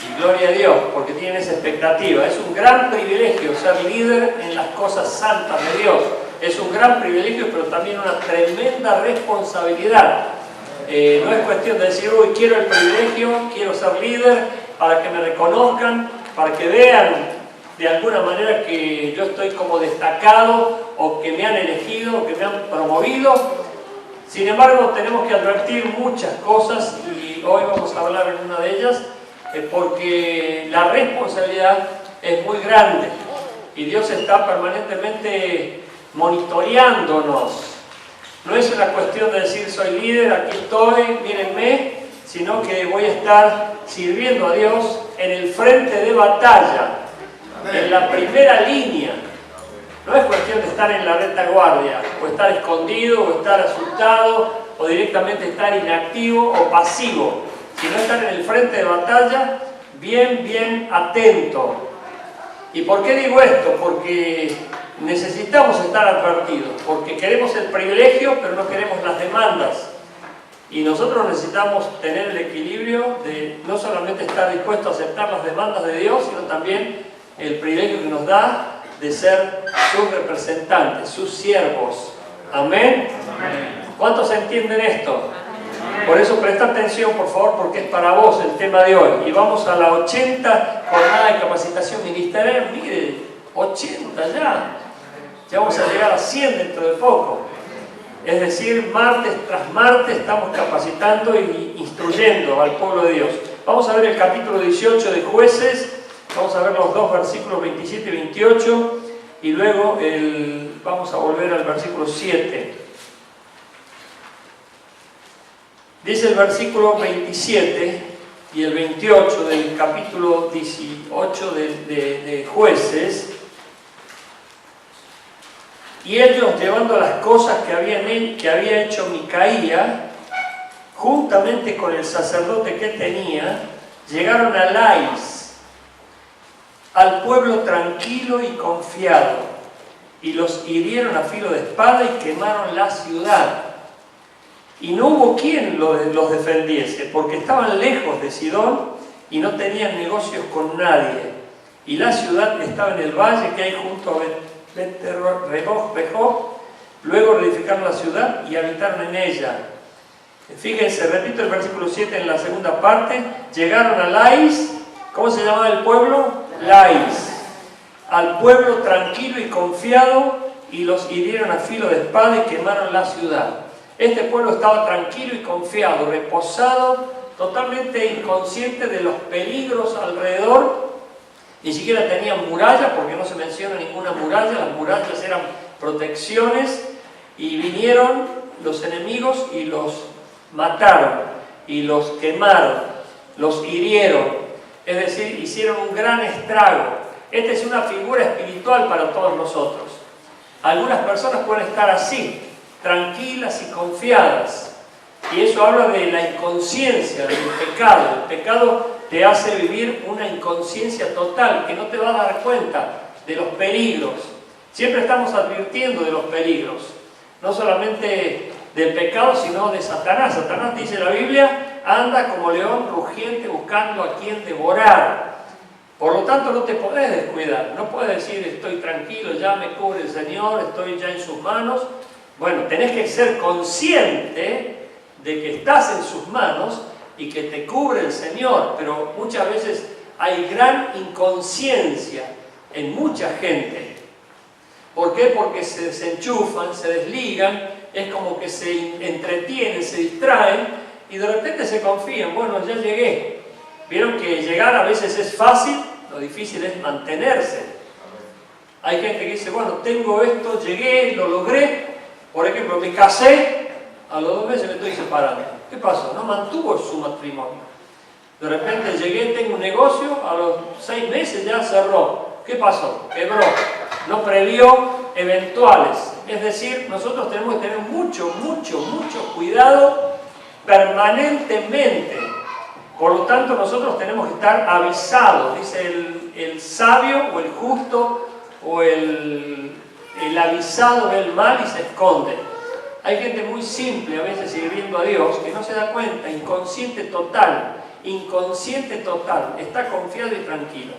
Y gloria a Dios, porque tienen esa expectativa. Es un gran privilegio ser líder en las cosas santas de Dios. Es un gran privilegio, pero también una tremenda responsabilidad. No es cuestión de decir, uy, quiero el privilegio, quiero ser líder, para que me reconozcan, para que vean de alguna manera que yo estoy como destacado, o que me han elegido, o que me han promovido. Sin embargo, tenemos que advertir muchas cosas, y hoy vamos a hablar en una de ellas, porque la responsabilidad es muy grande, y Dios está permanentemente monitoreándonos. No es una cuestión de decir soy líder, aquí estoy, mírenme, sino que voy a estar sirviendo a Dios en el frente de batalla, en la primera línea. No es cuestión de estar en la retaguardia, o estar escondido, o estar asustado, o directamente estar inactivo o pasivo, sino estar en el frente de batalla bien atento. ¿Y por qué digo esto? Porque necesitamos estar advertidos, porque queremos el privilegio, pero no queremos las demandas. Y nosotros necesitamos tener el equilibrio de no solamente estar dispuestos a aceptar las demandas de Dios, sino también el privilegio que nos da de ser sus representantes, sus siervos. ¿Amén? Amén. ¿Cuántos entienden esto? Por eso presta atención, por favor, porque es para vos el tema de hoy. Y vamos a la 80 jornada de capacitación ministerial. Mire, 80 ya. Ya vamos a llegar a 100 dentro de poco. Es decir, martes tras martes estamos capacitando y instruyendo al pueblo de Dios. Vamos a ver el capítulo 18 de Jueces. Vamos a ver los dos versículos 27 y 28. Y luego vamos a volver al versículo 7. Dice el versículo 27 y el 28 del capítulo 18 de Jueces: y ellos, llevando las cosas que había hecho Micaía, juntamente con el sacerdote que tenía, llegaron a Lais, al pueblo tranquilo y confiado, y los hirieron a filo de espada y quemaron la ciudad. Y no hubo quien los defendiese, porque estaban lejos de Sidón y no tenían negocios con nadie. Y la ciudad estaba en el valle que hay junto a Bet-rehob. Luego reedificaron la ciudad y habitaron en ella. Fíjense, repito el versículo 7 en la segunda parte. Llegaron a Lais. ¿Cómo se llamaba el pueblo? Lais. Al pueblo tranquilo y confiado, y los hirieron a filo de espada y quemaron la ciudad. Este pueblo estaba tranquilo y confiado, reposado, totalmente inconsciente de los peligros alrededor. Ni siquiera tenían muralla, porque no se menciona ninguna muralla. Las murallas eran protecciones, y vinieron los enemigos y los mataron, y los quemaron, los hirieron. Es decir, hicieron un gran estrago. Esta es una figura espiritual para todos nosotros. Algunas personas pueden estar así, tranquilas y confiadas, y eso habla de la inconsciencia, del pecado. El pecado te hace vivir una inconsciencia total, que no te va a dar cuenta de los peligros. Siempre estamos advirtiendo de los peligros, no solamente del pecado, sino de Satanás. Satanás, dice la Biblia, anda como león rugiente buscando a quien devorar. Por lo tanto, no te podés descuidar, no puedes decir estoy tranquilo, ya me cubre el Señor, estoy ya en sus manos. Bueno, tenés que ser consciente de que estás en sus manos y que te cubre el Señor, pero muchas veces hay gran inconsciencia en mucha gente. ¿Por qué? Porque se desenchufan, se desligan, es como que se entretienen, se distraen, y de repente se confían. Bueno, ya llegué. Vieron que llegar a veces es fácil, lo difícil es mantenerse. Hay gente que dice, bueno, tengo esto, llegué, lo logré. Por ejemplo, me casé, a los 2 meses me estoy separando. ¿Qué pasó? No mantuvo su matrimonio. De repente llegué, tengo un negocio, a los 6 meses ya cerró. ¿Qué pasó? Quebró. No previó eventuales. Es decir, nosotros tenemos que tener mucho cuidado permanentemente. Por lo tanto, nosotros tenemos que estar avisados. Dice el sabio o el justo o el avisado ve el mal y se esconde. Hay gente muy simple a veces sirviendo a Dios que no se da cuenta, inconsciente total, inconsciente total, está confiado y tranquilo.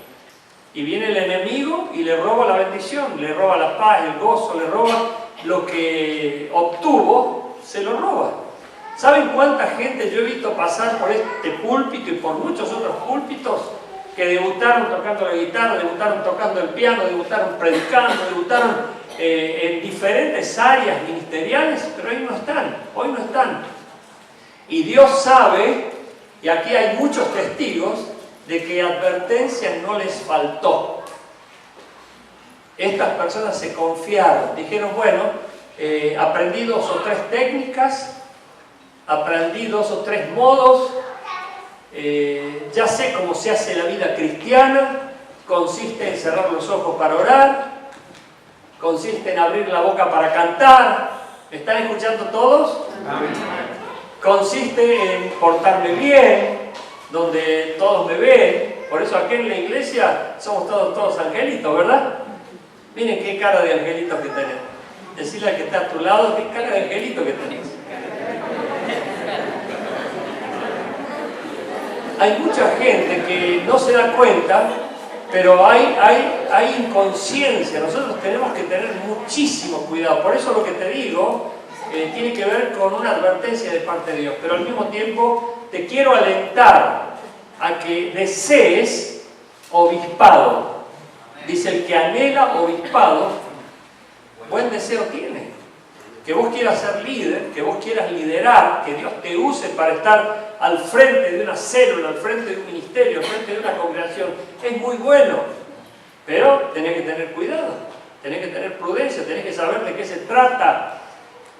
Y viene el enemigo y le roba la bendición, le roba la paz, el gozo, le roba lo que obtuvo, se lo roba. ¿Saben cuánta gente yo he visto pasar por este púlpito y por muchos otros púlpitos que debutaron tocando la guitarra, debutaron tocando el piano, debutaron predicando, debutaron en diferentes áreas ministeriales, pero hoy no están. Y Dios sabe, y aquí hay muchos testigos, de que advertencia no les faltó. Estas personas se confiaron, dijeron, bueno, aprendí 2 o 3 técnicas, aprendí 2 o 3 modos, ya sé cómo se hace la vida cristiana, consiste en cerrar los ojos para orar, consiste en abrir la boca para cantar. ¿Me están escuchando todos? Amén. Consiste en portarme bien, donde todos me ven. Por eso aquí en la iglesia somos todos angelitos, ¿verdad? Miren qué cara de angelitos que tenemos. Decirle al que está a tu lado, qué cara de angelito que tenés. Hay mucha gente que no se da cuenta, pero hay inconsciencia. Nosotros tenemos que tener muchísimo cuidado. Por eso lo que te digo tiene que ver con una advertencia de parte de Dios. Pero al mismo tiempo te quiero alentar a que desees obispado. Dice, el que anhela obispado, buen deseo tiene. Que vos quieras ser líder, que vos quieras liderar, que Dios te use para estar al frente de una célula, al frente de un ministerio, al frente de una congregación, es muy bueno. Pero tenés que tener cuidado, tenés que tener prudencia, tenés que saber de qué se trata.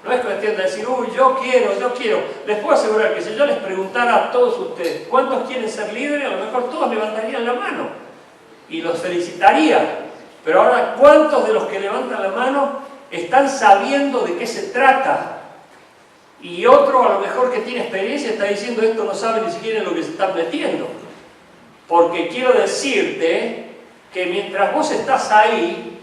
No es cuestión de decir, uy, yo quiero. Les puedo asegurar que si yo les preguntara a todos ustedes, ¿cuántos quieren ser líderes? A lo mejor todos levantarían la mano y los felicitaría. Pero ahora, ¿cuántos de los que levantan la mano están sabiendo de qué se trata? Y otro, a lo mejor que tiene experiencia, está diciendo, esto no sabe ni siquiera en lo que se están metiendo. Porque quiero decirte que mientras vos estás ahí,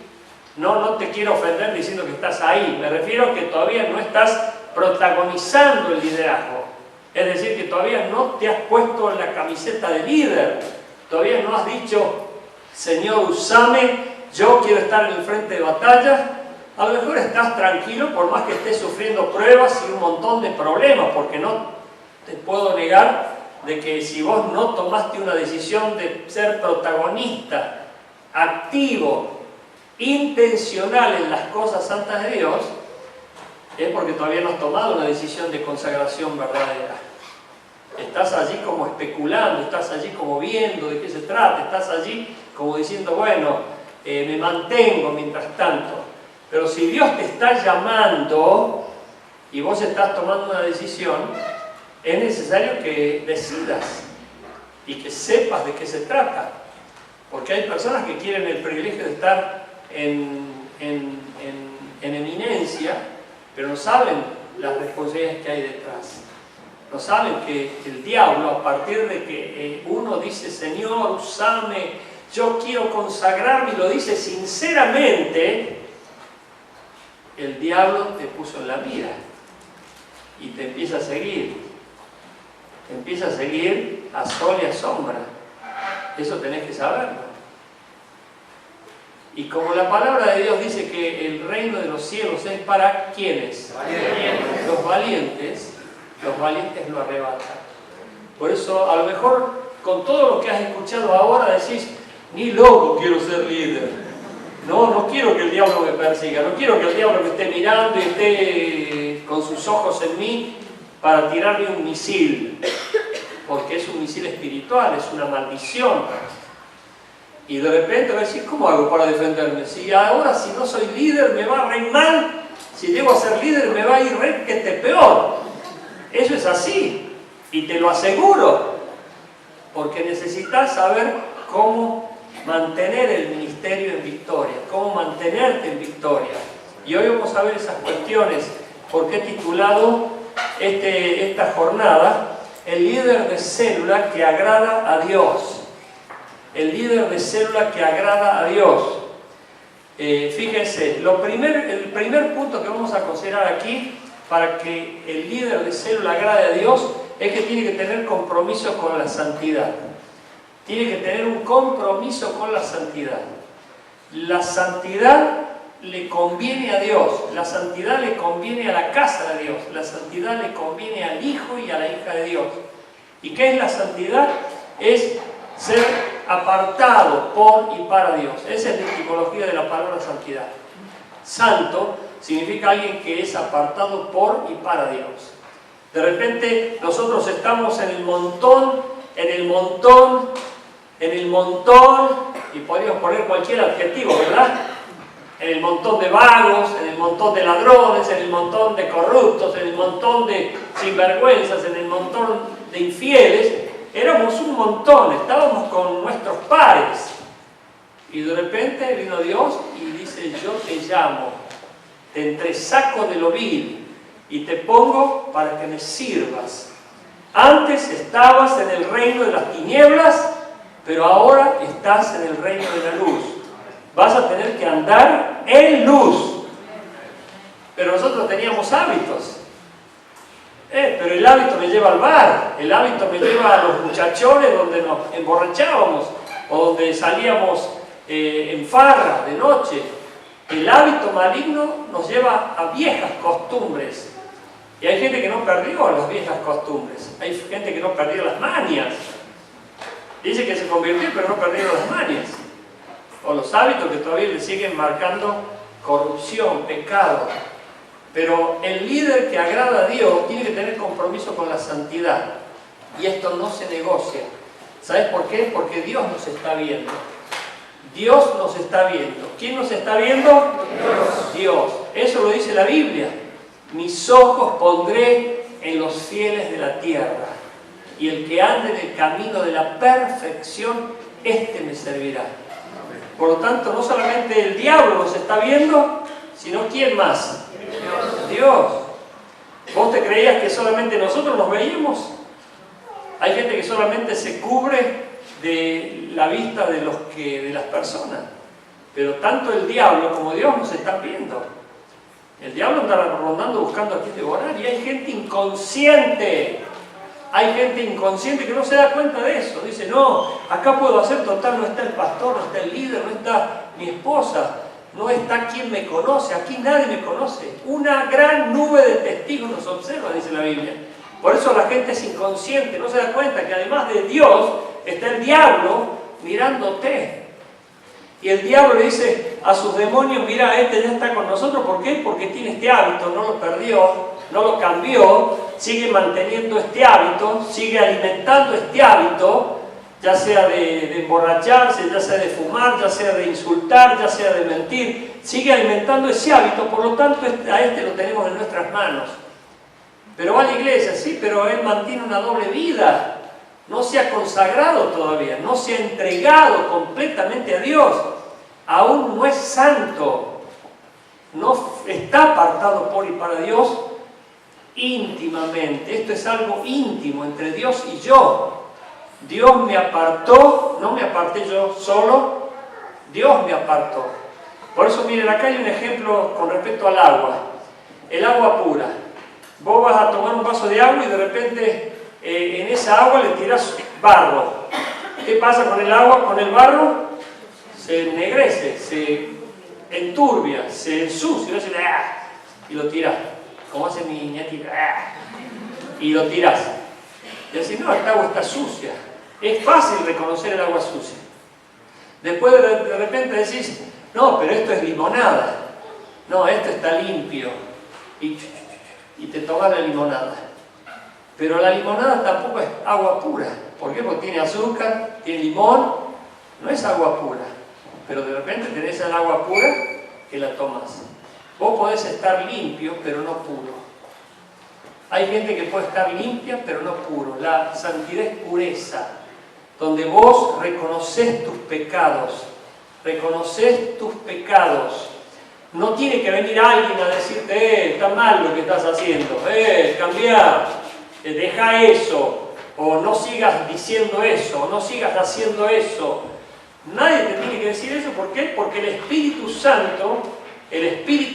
no te quiero ofender diciendo que estás ahí, me refiero a que todavía no estás protagonizando el liderazgo. Es decir, que todavía no te has puesto en la camiseta de líder, todavía no has dicho, Señor, usame, yo quiero estar en el frente de batalla. A lo mejor estás tranquilo por más que estés sufriendo pruebas y un montón de problemas, porque no te puedo negar de que si vos no tomaste una decisión de ser protagonista, activo, intencional en las cosas santas de Dios, es porque todavía no has tomado una decisión de consagración verdadera. Estás allí como especulando, estás allí como viendo de qué se trata, estás allí como diciendo, bueno, me mantengo mientras tanto. Pero si Dios te está llamando y vos estás tomando una decisión, es necesario que decidas y que sepas de qué se trata. Porque hay personas que quieren el privilegio de estar en eminencia, pero no saben las responsabilidades que hay detrás. No saben que el diablo, a partir de que uno dice, Señor, usame, yo quiero consagrarme, y lo dice sinceramente, el diablo te puso en la mira y te empieza a seguir. Te empieza a seguir a sol y a sombra. Eso tenés que saberlo. Y como la palabra de Dios dice que el reino de los cielos es para ¿quiénes? Los valientes lo arrebatan. Por eso, a lo mejor, con todo lo que has escuchado ahora, decís, ni loco quiero ser líder. No quiero que el diablo me persiga, no quiero que el diablo me esté mirando y esté con sus ojos en mí para tirarme un misil. Porque es un misil espiritual, es una maldición. Y de repente va a decir, ¿cómo hago para defenderme? Si ahora, si no soy líder, me va a ir mal. Si llego a ser líder, me va a ir requete peor. Eso es así. Y te lo aseguro. Porque necesitas saber cómo mantener el ministerio en victoria. Cómo mantenerte en victoria. Y hoy vamos a ver esas cuestiones. Porque he titulado esta jornada, el líder de célula que agrada a Dios. El líder de célula que agrada a Dios. Fíjense, el primer punto que vamos a considerar aquí para que el líder de célula agrade a Dios es que tiene que tener compromiso con la santidad. Tiene que tener un compromiso con la santidad. La santidad le conviene a Dios, la santidad le conviene a la casa de Dios, la santidad le conviene al hijo y a la hija de Dios. ¿Y qué es la santidad? Es ser apartado por y para Dios. Esa es la etimología de la palabra santidad. Santo significa alguien que es apartado por y para Dios. De repente nosotros estamos en el montón, y podríamos poner cualquier adjetivo, ¿verdad? En el montón de vagos, en el montón de ladrones, en el montón de corruptos, en el montón de sinvergüenzas, en el montón de infieles. Éramos un montón, estábamos con nuestros pares. Y de repente vino Dios y dice: yo te llamo, te entresaco de lo vil y te pongo para que me sirvas. Antes estabas en el reino de las tinieblas, pero ahora estás en el reino de la luz. Vas a tener que andar en luz. Pero nosotros teníamos hábitos. Pero el hábito me lleva al bar, el hábito me lleva a los muchachones donde nos emborrachábamos o donde salíamos en farra de noche. El hábito maligno nos lleva a viejas costumbres. Y hay gente que no perdió las viejas costumbres. Hay gente que no perdió las manias. Dice que se convirtió, pero no perdieron las manias. O los hábitos que todavía le siguen marcando corrupción, pecado. Pero el líder que agrada a Dios tiene que tener compromiso con la santidad. Y esto no se negocia. ¿Sabes por qué? Porque Dios nos está viendo. Dios nos está viendo. ¿Quién nos está viendo? Dios. Dios. Eso lo dice la Biblia. Mis ojos pondré en los fieles de la tierra. Y el que ande en el camino de la perfección, éste me servirá. Por lo tanto, no solamente el diablo nos está viendo, sino ¿quién más? Dios. ¿Vos te creías que solamente nosotros nos veíamos? Hay gente que solamente se cubre de la vista de las personas. Pero tanto el diablo como Dios nos están viendo. El diablo anda rondando buscando a quién devorar y hay gente inconsciente. Hay gente inconsciente que no se da cuenta de eso. Dice: no, acá puedo hacer, total, no está el pastor, no está el líder, no está mi esposa, no está quien me conoce, aquí nadie me conoce. Una gran nube de testigos nos observa, dice la Biblia. Por eso la gente es inconsciente, no se da cuenta que además de Dios está el diablo mirándote. Y el diablo le dice a sus demonios: mira, este ya está con nosotros. ¿Por qué? Porque tiene este hábito, no lo perdió, no lo cambió, sigue manteniendo este hábito, sigue alimentando este hábito, ya sea de emborracharse, ya sea de fumar, ya sea de insultar, ya sea de mentir. Sigue alimentando ese hábito, por lo tanto a este lo tenemos en nuestras manos. Pero va a la iglesia, sí, pero él mantiene una doble vida. No se ha consagrado todavía, no se ha entregado completamente a Dios. Aún no es santo, no está apartado por y para Dios íntimamente. Esto es algo íntimo entre Dios y yo. Dios me apartó, no me aparté yo solo, Dios me apartó. Por eso miren, acá hay un ejemplo con respecto al agua. El agua pura. Vos vas a tomar un vaso de agua y de repente en esa agua le tirás barro. ¿Qué pasa con el agua? Con el barro se ennegrece, se enturbia, se ensucia, y lo tirás. Como hace mi niñatita, y lo tirás. Y decís: no, esta agua está sucia. Es fácil reconocer el agua sucia. Después de repente decís: no, pero esto es limonada. No, esto está limpio. Y te tomas la limonada. Pero la limonada tampoco es agua pura. ¿Por qué? Porque tiene azúcar, tiene limón. No es agua pura. Pero de repente tenés el agua pura que la tomas. Vos podés estar limpio, pero no puro. Hay gente que puede estar limpia, pero no puro. La santidad es pureza, donde vos reconoces tus pecados. Reconoces tus pecados. No tiene que venir alguien a decirte: está mal lo que estás haciendo, cambiá, deja eso, o no sigas diciendo eso, o no sigas haciendo eso. Nadie te tiene que decir eso. ¿Por qué? Porque el Espíritu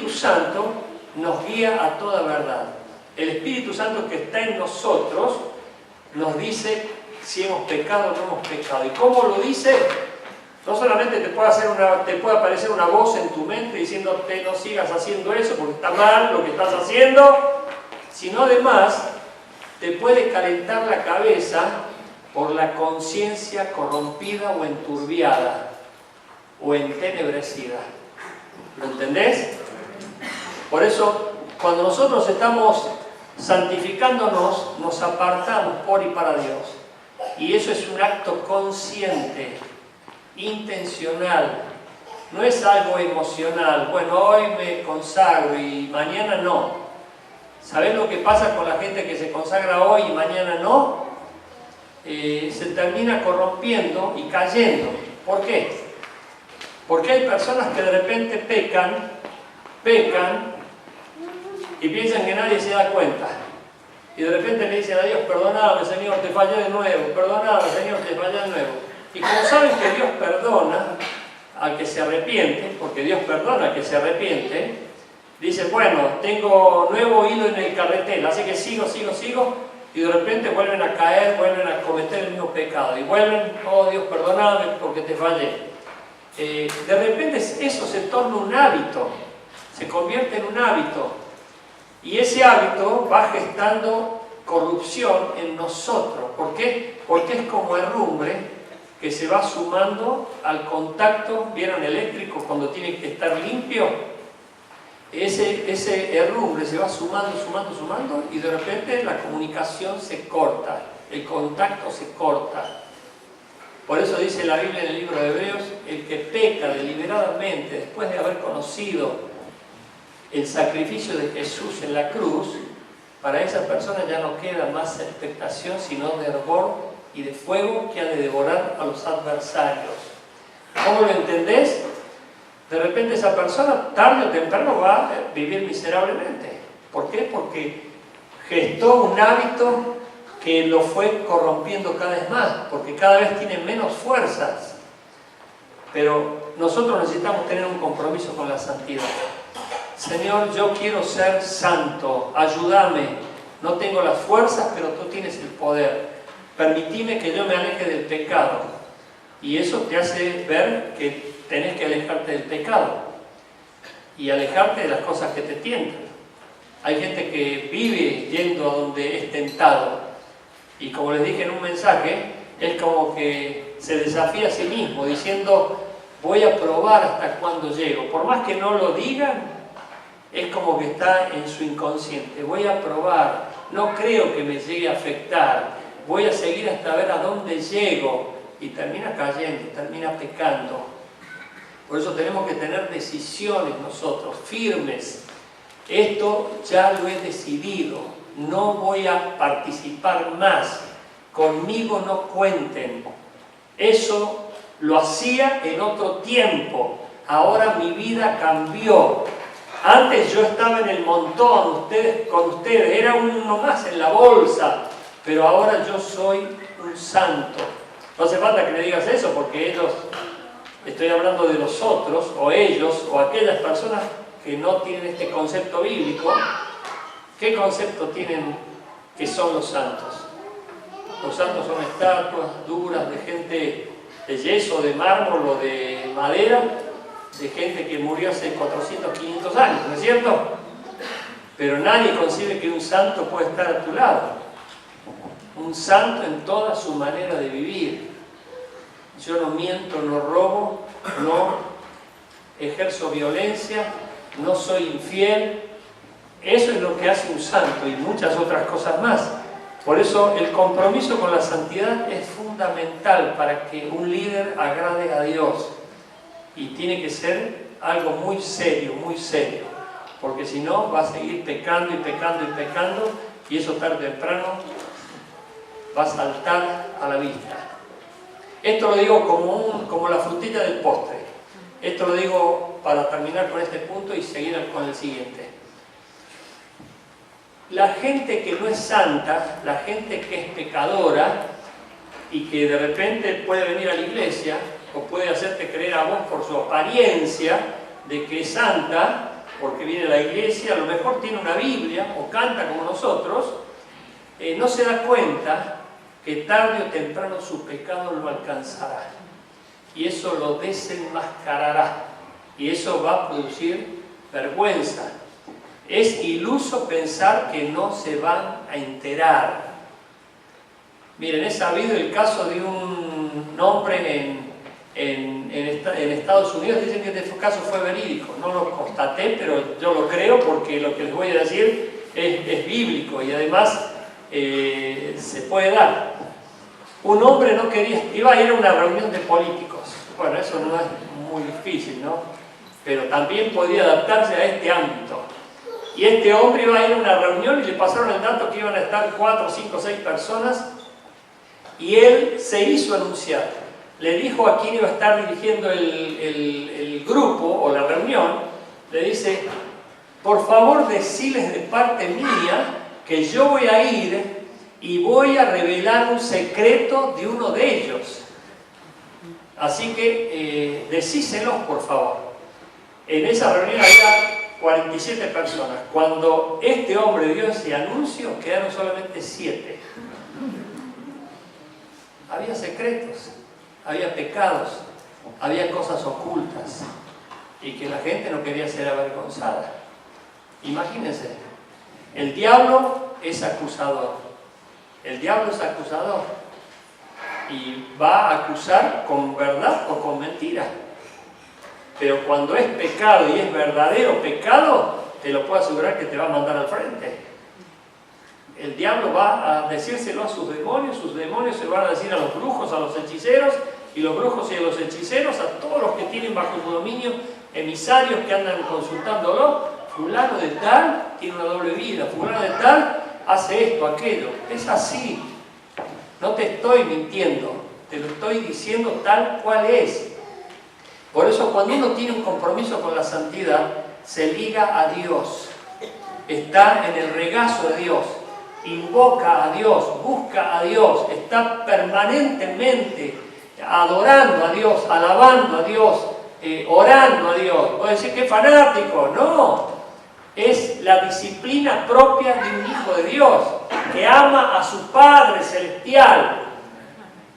Santo nos guía a toda verdad. El Espíritu Santo que está en nosotros nos dice si hemos pecado o no hemos pecado. ¿Y cómo lo dice? No solamente te puede aparecer una voz en tu mente diciéndote no sigas haciendo eso porque está mal lo que estás haciendo, sino además te puede calentar la cabeza por la conciencia corrompida o enturbiada o entenebrecida. ¿Lo entendés? Por eso, cuando nosotros estamos santificándonos, nos apartamos por y para Dios. Y eso es un acto consciente, intencional. No es algo emocional. Bueno, hoy me consagro y mañana no. ¿Sabés lo que pasa con la gente que se consagra hoy y mañana no? Se termina corrompiendo y cayendo. ¿Por qué? Porque hay personas que de repente pecan y piensan que nadie se da cuenta. Y de repente le dicen a Dios, perdóname Señor, te fallé de nuevo, perdóname Señor, te fallé de nuevo. Y como saben que Dios perdona al que se arrepiente, porque Dios perdona al que se arrepiente, dice, bueno, tengo nuevo hilo en el carretel, así que sigo, y de repente vuelven a caer, vuelven a cometer el mismo pecado, y vuelven, oh Dios, perdóname porque te fallé. De repente eso se torna un hábito, se convierte en un hábito, y ese hábito va gestando corrupción en nosotros. ¿Por qué? Porque es como herrumbre que se va sumando al contacto, ¿vieron eléctrico cuando tiene que estar limpio? Ese herrumbre se va sumando, y de repente la comunicación se corta, el contacto se corta. Por eso dice la Biblia en el libro de Hebreos, el que peca deliberadamente después de haber conocido el sacrificio de Jesús en la cruz, para esa persona ya no queda más expectación sino de hervor y de fuego que ha de devorar a los adversarios. ¿Cómo lo entendés? De repente esa persona tarde o temprano va a vivir miserablemente. ¿Por qué? Porque gestó un hábito que lo fue corrompiendo cada vez más, porque cada vez tiene menos fuerzas. Pero nosotros necesitamos tener un compromiso con la santidad. Señor, yo quiero ser santo, ayúdame. No tengo las fuerzas, pero tú tienes el poder. Permitime que yo me aleje del pecado. Y eso te hace ver que tenés que alejarte del pecado y alejarte de las cosas que te tientan. Hay gente que vive yendo a donde es tentado, y como les dije en un mensaje, es como que se desafía a sí mismo diciendo, voy a probar hasta cuándo llego. Por más que no lo digan, es como que está en su inconsciente. Voy a probar, no creo que me llegue a afectar, voy a seguir hasta ver a dónde llego, y termina cayendo, termina pecando. Por eso tenemos que tener decisiones nosotros, firmes. Esto ya lo he decidido, no voy a participar más, conmigo no cuenten. Eso lo hacía en otro tiempo, ahora mi vida cambió. Antes yo estaba en el montón, con ustedes, era uno más en la bolsa, pero ahora yo soy un santo. No hace falta que le digas eso, porque ellos, estoy hablando de los otros, o ellos, o aquellas personas que no tienen este concepto bíblico. ¿Qué concepto tienen que son los santos? Los santos son estatuas duras de gente de yeso, de mármol o de madera, de gente que murió hace 400, 500 años, ¿no es cierto? Pero nadie concibe que un santo puede estar a tu lado. Un santo en toda su manera de vivir. Yo no miento, no robo, no ejerzo violencia, no soy infiel. Eso es lo que hace un santo y muchas otras cosas más. Por eso el compromiso con la santidad es fundamental para que un líder agrade a Dios. Y tiene que ser algo muy serio, porque si no va a seguir pecando y pecando, y eso tarde o temprano va a saltar a la vista. Esto lo digo como la frutilla del postre. Esto lo digo para terminar con este punto y seguir con el siguiente. La gente que no es santa, la gente que es pecadora y que de repente puede venir a la iglesia o puede hacerte creer a vos por su apariencia de que es santa, porque viene a la iglesia, a lo mejor tiene una Biblia o canta como nosotros, no se da cuenta que tarde o temprano su pecado lo alcanzará. Y eso lo desenmascarará. Y eso va a producir vergüenza. Es iluso pensar que no se van a enterar. Miren, he sabido el caso de un hombre en Estados Unidos. Dicen que este caso fue verídico. No lo constaté, pero yo lo creo porque lo que les voy a decir es bíblico y además se puede dar. Un hombre no quería, iba a ir a una reunión de políticos. Bueno, eso no es muy difícil, ¿no? Pero también podía adaptarse a este ámbito. Y este hombre iba a ir a una reunión y le pasaron el dato que iban a estar 4, 5, 6 personas. Y él se hizo anunciar. Le dijo a quién iba a estar dirigiendo el grupo o la reunión. Le dice, por favor deciles de parte mía que yo voy a ir y voy a revelar un secreto de uno de ellos. Así que decíselos, por favor. En esa reunión había 47 personas. Cuando este hombre dio ese anuncio, quedaron solamente 7. Había secretos, había pecados, había cosas ocultas y que la gente no quería ser avergonzada. Imagínense, el diablo es acusador. El diablo es acusador y va a acusar con verdad o con mentira. Pero cuando es pecado y es verdadero pecado, te lo puedo asegurar que te va a mandar al frente. El diablo va a decírselo a sus demonios se van a decir a los brujos, a los hechiceros, y los brujos y a los hechiceros, a todos los que tienen bajo su dominio emisarios que andan consultándolo. Fulano de tal tiene una doble vida, fulano de tal hace esto, aquello. Es así. No te estoy mintiendo, te lo estoy diciendo tal cual es. Por eso cuando uno tiene un compromiso con la santidad, se liga a Dios, está en el regazo de Dios, invoca a Dios, busca a Dios, está permanentemente adorando a Dios, alabando a Dios, orando a Dios. Puede decir que es fanático, no, es la disciplina propia de un hijo de Dios, que ama a su Padre Celestial.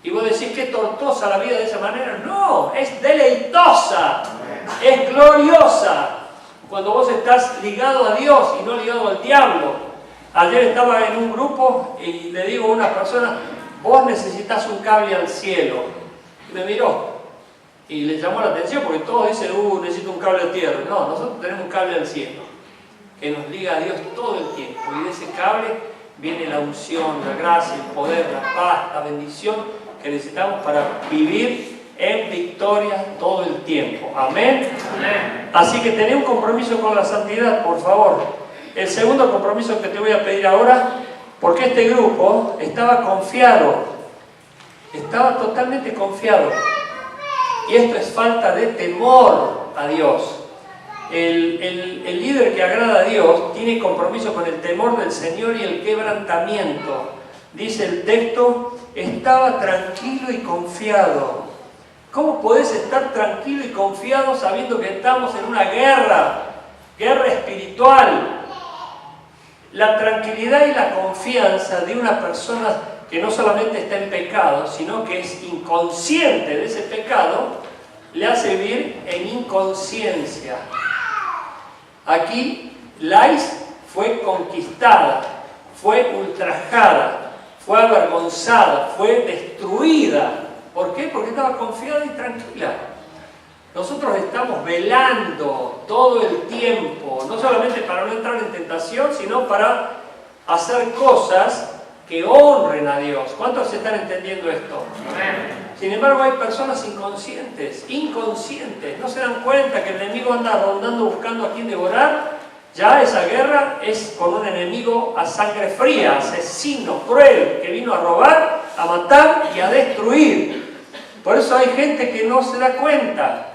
Y vos decís que es tortuosa la vida de esa manera. No, es deleitosa, es gloriosa. Cuando vos estás ligado a Dios y no ligado al diablo. Ayer estaba en un grupo y le digo a una persona, vos necesitas un cable al cielo. Y me miró y le llamó la atención porque todos dicen, necesito un cable a tierra. No, nosotros tenemos un cable al cielo que nos liga a Dios todo el tiempo. Y de ese cable viene la unción, la gracia, el poder, la paz, la bendición que necesitamos para vivir en victoria todo el tiempo. Amén. Amén. Así que tened un compromiso con la santidad, por favor. El segundo compromiso que te voy a pedir ahora, porque este grupo estaba confiado, estaba totalmente confiado. Y esto es falta de temor a Dios. El líder que agrada a Dios tiene compromiso con el temor del Señor y el quebrantamiento. Dice el texto, estaba tranquilo y confiado. ¿Cómo podés estar tranquilo y confiado sabiendo que estamos en una guerra espiritual? La tranquilidad y la confianza de una persona que no solamente está en pecado, sino que es inconsciente de ese pecado, le hace vivir en inconsciencia. Aquí Lais fue conquistada, fue ultrajada, fue avergonzada, fue destruida. ¿Por qué? Porque estaba confiada y tranquila. Nosotros estamos velando todo el tiempo, no solamente para no entrar en tentación, sino para hacer cosas que honren a Dios. ¿Cuántos están entendiendo esto? Sin embargo, hay personas inconscientes, no se dan cuenta que el enemigo anda rondando buscando a quien devorar. Ya esa guerra es con un enemigo a sangre fría, asesino, cruel, que vino a robar, a matar y a destruir. Por eso hay gente que no se da cuenta,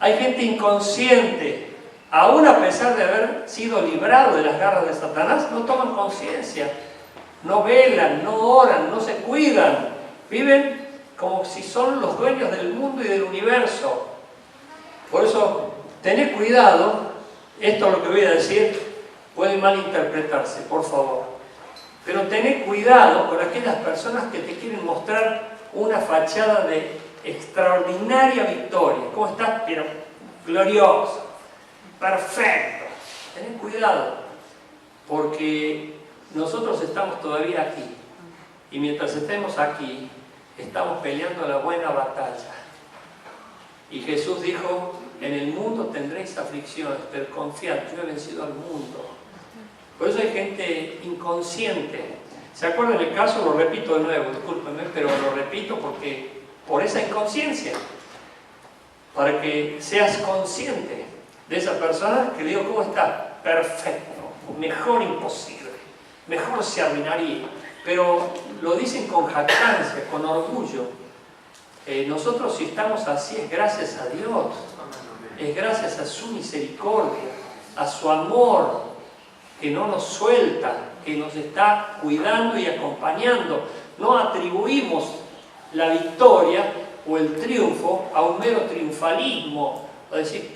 hay gente inconsciente, aún a pesar de haber sido librado de las garras de Satanás, no toman conciencia, no velan, no oran, no se cuidan, viven como si son los dueños del mundo y del universo. Por eso, tened cuidado. Esto es lo que voy a decir, puede malinterpretarse, por favor. Pero tené cuidado con aquellas personas que te quieren mostrar una fachada de extraordinaria victoria. ¿Cómo estás? Pero glorioso, perfecto. Tené cuidado, porque nosotros estamos todavía aquí. Y mientras estemos aquí, estamos peleando la buena batalla. Y Jesús dijo, en el mundo tendréis aflicciones, pero confiad, yo he vencido al mundo. Por eso hay gente inconsciente. ¿Se acuerdan del caso? Lo repito de nuevo, discúlpenme, pero lo repito porque por esa inconsciencia, para que seas consciente de esa persona que le digo, ¿cómo está? Perfecto, mejor imposible, mejor se arruinaría. Pero lo dicen con jactancia, con orgullo. Nosotros si estamos así es gracias a Dios, es gracias a su misericordia, a su amor, que no nos suelta, que nos está cuidando y acompañando. No atribuimos la victoria o el triunfo a un mero triunfalismo, o decir,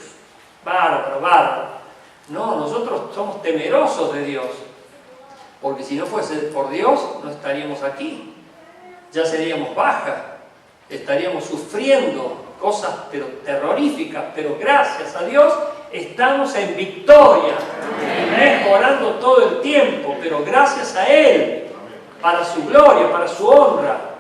bárbaro, bárbaro. No, nosotros somos temerosos de Dios, porque si no fuese por Dios, no estaríamos aquí. Ya seríamos baja, estaríamos sufriendo cosas pero terroríficas, pero gracias a Dios estamos en victoria, mejorando todo el tiempo, pero gracias a Él, para su gloria, para su honra.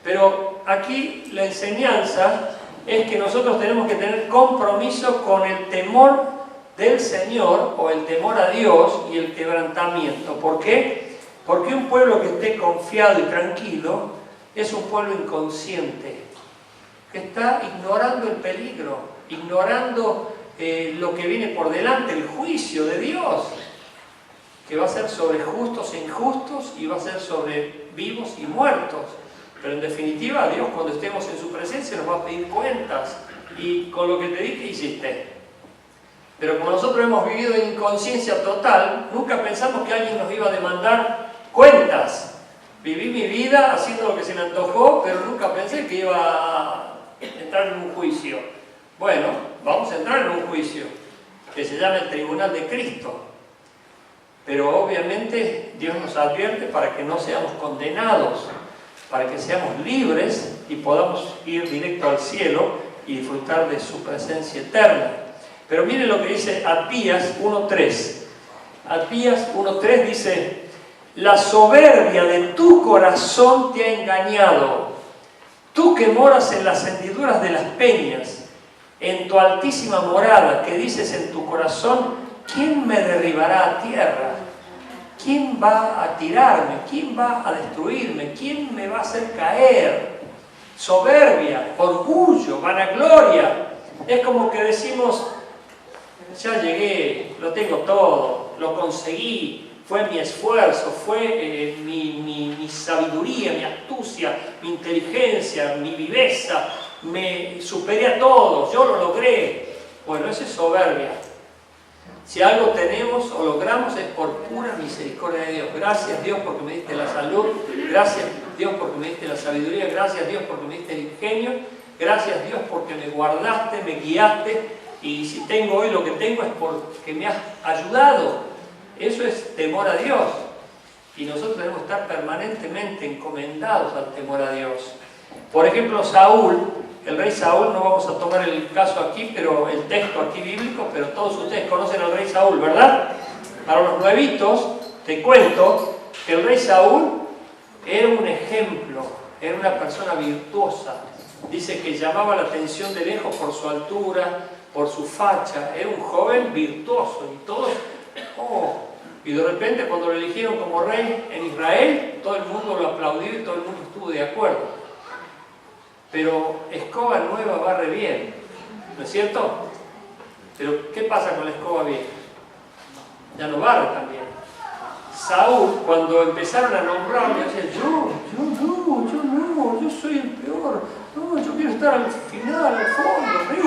Pero aquí la enseñanza es que nosotros tenemos que tener compromiso con el temor del Señor, o el temor a Dios y el quebrantamiento. ¿Por qué? Porque un pueblo que esté confiado y tranquilo es un pueblo inconsciente, que está ignorando el peligro, ignorando lo que viene por delante, el juicio de Dios, que va a ser sobre justos e injustos y va a ser sobre vivos y muertos. Pero en definitiva, Dios, cuando estemos en su presencia, nos va a pedir cuentas. Y con lo que te dije, hiciste. Pero como nosotros hemos vivido en inconsciencia total, nunca pensamos que alguien nos iba a demandar cuentas. Viví mi vida haciendo lo que se me antojó, pero nunca pensé que iba a entrar en un juicio. Bueno, vamos a entrar en un juicio que se llama el Tribunal de Cristo. Pero obviamente Dios nos advierte para que no seamos condenados, para que seamos libres y podamos ir directo al cielo y disfrutar de su presencia eterna. Pero miren lo que dice Apías 1.3. Apías 1.3 dice: la soberbia de tu corazón te ha engañado. Tú que moras en las hendiduras de las peñas, en tu altísima morada, que dices en tu corazón, ¿quién me derribará a tierra? ¿Quién va a tirarme? ¿Quién va a destruirme? ¿Quién me va a hacer caer? Soberbia, orgullo, vanagloria. Es como que decimos, ya llegué, lo tengo todo, lo conseguí, fue mi esfuerzo, fue mi sabiduría, mi astucia, mi inteligencia, mi viveza, me superé a todos, yo lo logré. Bueno, eso es soberbia. Si algo tenemos o logramos es por pura misericordia de Dios. Gracias Dios porque me diste la salud, gracias Dios porque me diste la sabiduría, gracias Dios porque me diste el ingenio, gracias Dios porque me guardaste, me guiaste, y si tengo hoy lo que tengo es porque me has ayudado. Eso es temor a Dios, y nosotros debemos estar permanentemente encomendados al temor a Dios. Por ejemplo, Saúl, el rey Saúl, no vamos a tomar el caso aquí, pero el texto aquí bíblico, pero todos ustedes conocen al rey Saúl, ¿verdad? Para los nuevitos, te cuento que el rey Saúl era un ejemplo, era una persona virtuosa. Dice que llamaba la atención de lejos por su altura, por su facha, era un joven virtuoso, y todos, y de repente cuando lo eligieron como rey en Israel, todo el mundo lo aplaudió y todo el mundo estuvo de acuerdo. Pero escoba nueva barre bien, ¿no es cierto? Pero ¿qué pasa con la escoba vieja? Ya no barre tan bien. Saúl, cuando empezaron a nombrarlo, decía, yo soy el peor, no, yo quiero estar al final, al fondo, re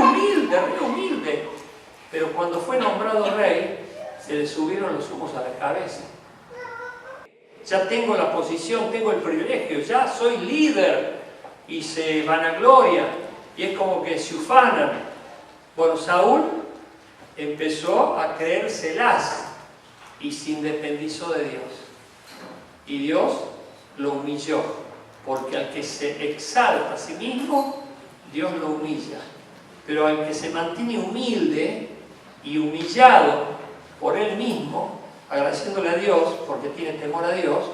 humilde. Pero cuando fue nombrado rey, se le subieron los humos a la cabeza. Ya tengo la posición, tengo el privilegio, ya soy líder. Y se vanagloria, y es como que se ufanan. Bueno, Saúl empezó a creérselas y se independizó de Dios. y Dios lo humilló, porque al que se exalta a sí mismo, Dios lo humilla, pero al que se mantiene humilde y humillado por él mismo, agradeciéndole a Dios porque tiene temor a Dios,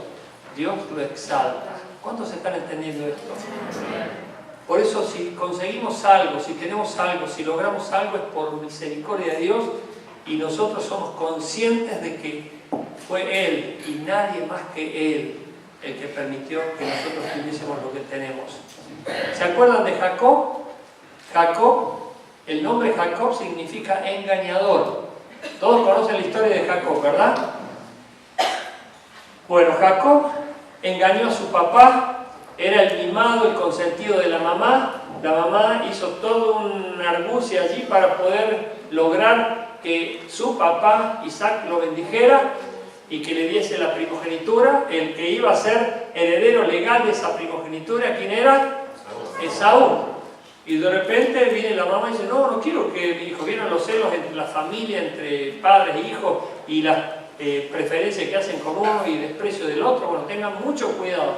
Dios lo exalta. ¿Cuántos están entendiendo esto? Por eso, si conseguimos algo, si tenemos algo, si logramos algo, es por misericordia de Dios, y nosotros somos conscientes de que fue Él y nadie más que Él el que permitió que nosotros tuviésemos lo que tenemos. ¿Se acuerdan de Jacob? Jacob, el nombre Jacob significa engañador. Todos conocen la historia de Jacob, ¿verdad? Bueno, Jacob engañó a su papá, era el mimado, el consentido de la mamá. La mamá hizo toda una argucia allí para poder lograr que su papá, Isaac, lo bendijera y que le diese la primogenitura. El que iba a ser heredero legal de esa primogenitura, ¿quién era? Esaú. Y de repente viene la mamá y dice, no, no quiero que mi hijo, vieron los celos entre la familia, entre padres e hijos, y las preferencias que hacen con uno y desprecio del otro. Bueno, tengan mucho cuidado.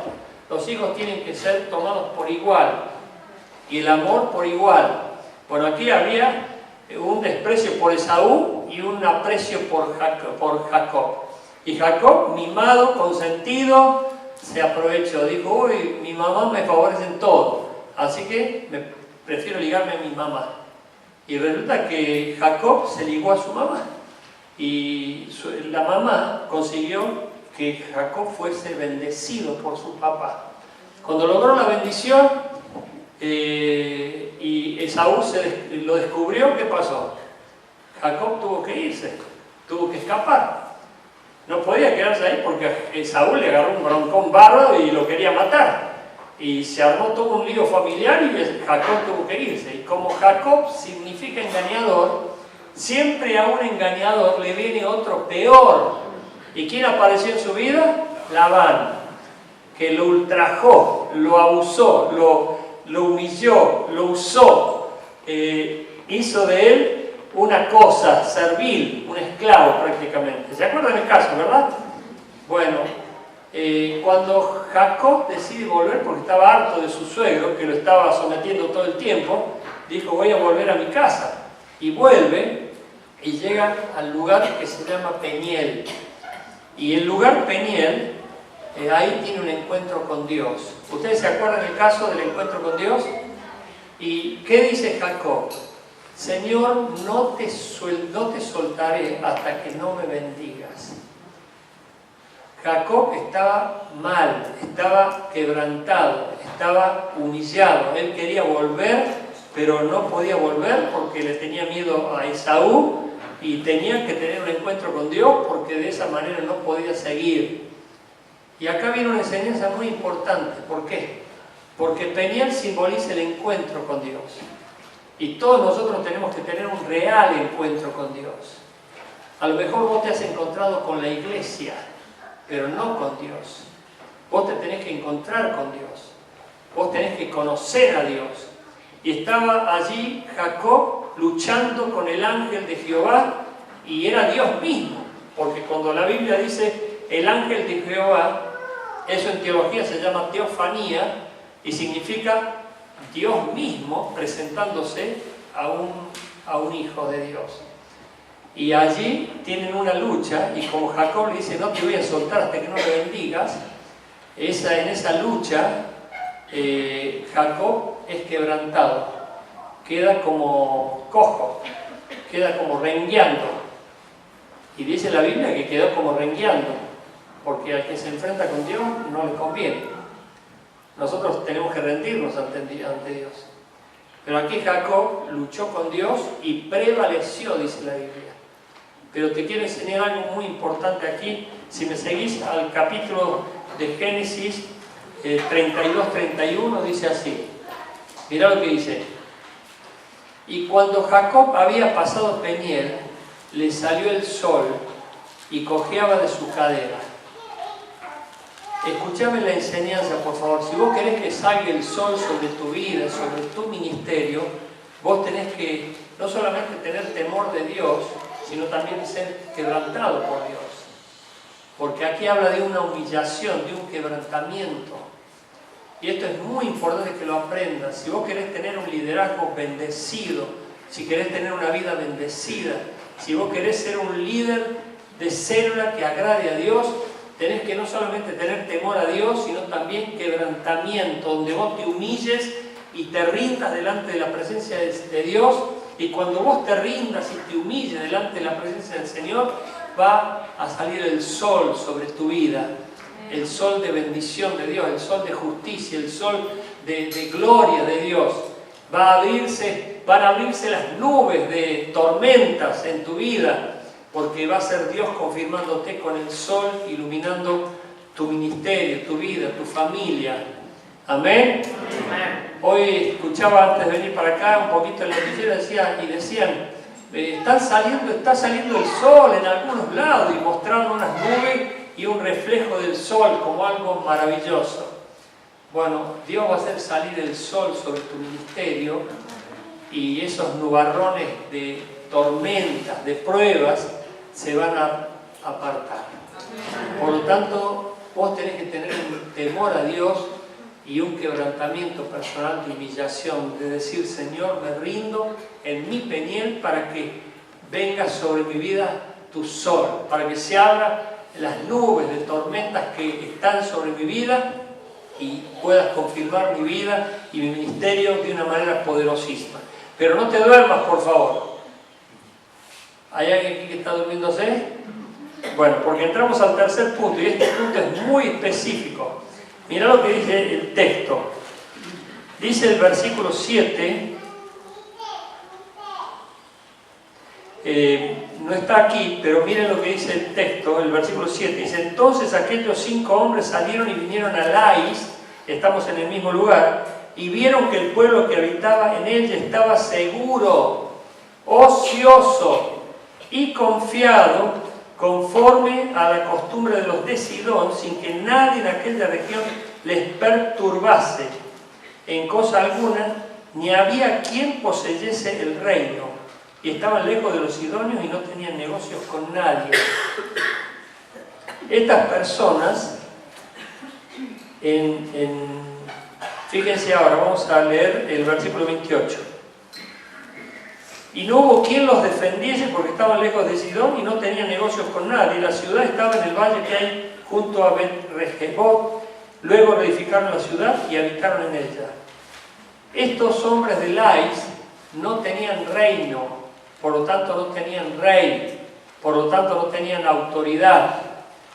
Los hijos tienen que ser tomados por igual, y el amor por igual. Bueno, aquí había un desprecio por Esaú y un aprecio por Jacob. Y Jacob, mimado, consentido, se aprovechó. Dijo, uy, mi mamá me favorece en todo, así que prefiero ligarme a mi mamá. Y resulta que Jacob se ligó a su mamá. Y la mamá consiguió que Jacob fuese bendecido por su papá. Cuando logró la bendición y Esaú lo descubrió, ¿qué pasó? Jacob tuvo que irse, tuvo que escapar. No podía quedarse ahí porque Esaú le agarró un broncón bárbaro y lo quería matar. Y se armó todo un lío familiar y Jacob tuvo que irse. Y como Jacob significa engañador, siempre a un engañador le viene otro peor. ¿Y quién apareció en su vida? Labán, que lo ultrajó, lo abusó, lo humilló, lo usó, hizo de él una cosa servil, un esclavo prácticamente. ¿Se acuerdan del caso, verdad? Bueno, cuando Jacob decide volver, porque estaba harto de su suegro, que lo estaba sometiendo todo el tiempo, dijo, voy a volver a mi casa. Y vuelve y llega al lugar que se llama Peniel. Y el lugar Peniel, ahí tiene un encuentro con Dios. ¿Ustedes se acuerdan del caso del encuentro con Dios? ¿Y qué dice Jacob? Señor, no te soltaré hasta que no me bendigas. Jacob estaba mal, estaba quebrantado, estaba humillado. Él quería volver, pero no podía volver porque le tenía miedo a Esaú y tenía que tener un encuentro con Dios porque de esa manera no podía seguir. Y acá viene una enseñanza muy importante. ¿Por qué? Porque Peniel simboliza el encuentro con Dios. Y todos nosotros tenemos que tener un real encuentro con Dios. A lo mejor vos te has encontrado con la iglesia, pero no con Dios. Vos te tenés que encontrar con Dios. Vos tenés que conocer a Dios. Y estaba allí Jacob luchando con el ángel de Jehová y era Dios mismo. Porque cuando la Biblia dice el ángel de Jehová, eso en teología se llama teofanía y significa Dios mismo presentándose a un hijo de Dios. Y allí tienen una lucha, y como Jacob le dice, no te voy a soltar hasta que no me bendigas, en esa lucha Jacob es quebrantado, queda como cojo, queda como rengueando. Y dice la Biblia que quedó como rengueando, porque al que se enfrenta con Dios no le conviene. Nosotros tenemos que rendirnos ante Dios. Pero aquí Jacob luchó con Dios y prevaleció, dice la Biblia. Pero te quiero enseñar algo muy importante aquí. Si me seguís al capítulo de Génesis 32-31, dice así. Mirá lo que dice. Y cuando Jacob había pasado Peniel, le salió el sol y cojeaba de su cadera. Escuchame la enseñanza, por favor. Si vos querés que salga el sol sobre tu vida, sobre tu ministerio, vos tenés que no solamente tener temor de Dios, sino también ser quebrantado por Dios. porque aquí habla de una humillación, de un quebrantamiento. Y esto es muy importante que lo aprendas. Si vos querés tener un liderazgo bendecido, si querés tener una vida bendecida, si vos querés ser un líder de célula que agrade a Dios, tenés que no solamente tener temor a Dios, sino también quebrantamiento, donde vos te humilles y te rindas delante de la presencia de Dios. Y cuando vos te rindas y te humilles delante de la presencia del Señor, va a salir el sol sobre tu vida, el sol de bendición de Dios, el sol de justicia, el sol de gloria de Dios. Van a abrirse las nubes de tormentas en tu vida, porque va a ser Dios confirmándote con el sol, iluminando tu ministerio, tu vida, tu familia. Amén. Amén. Hoy escuchaba antes de venir para acá un poquito el noticiero y decían, está saliendo el sol en algunos lados, y mostraron unas nubes y un reflejo del sol como algo maravilloso. Bueno, Dios va a hacer salir el sol sobre tu ministerio, y esos nubarrones de tormentas, de pruebas, se van a apartar. Por lo tanto, vos tenés que tener un temor a Dios y un quebrantamiento personal de humillación, de decir, Señor, me rindo en mi Peniel para que venga sobre mi vida tu sol, para que se abran las nubes de tormentas que están sobre mi vida y puedas confirmar mi vida y mi ministerio de una manera poderosísima. Pero no te duermas, por favor. ¿Hay alguien aquí que está durmiéndose? Bueno, porque entramos al tercer punto, y este punto es muy específico. Mirá lo que dice el texto. Dice el versículo 7, no está aquí, pero miren lo que dice el texto, el versículo 7. Dice, entonces aquellos 5 hombres salieron y vinieron a Lais, estamos en el mismo lugar, y vieron que el pueblo que habitaba en ella estaba seguro, ocioso y confiado, conforme a la costumbre de los de Sidón, sin que nadie en aquella región les perturbase en cosa alguna, ni había quien poseyese el reino, y estaban lejos de los sidonios y no tenían negocios con nadie. Estas personas, fíjense ahora, vamos a leer el versículo 28. Y no hubo quien los defendiese porque estaban lejos de Sidón y no tenían negocios con nadie. La ciudad estaba en el valle que hay junto a Bet-Rehobot. Luego reedificaron la ciudad y habitaron en ella. Estos hombres de Lais no tenían reino, por lo tanto no tenían rey, por lo tanto no tenían autoridad,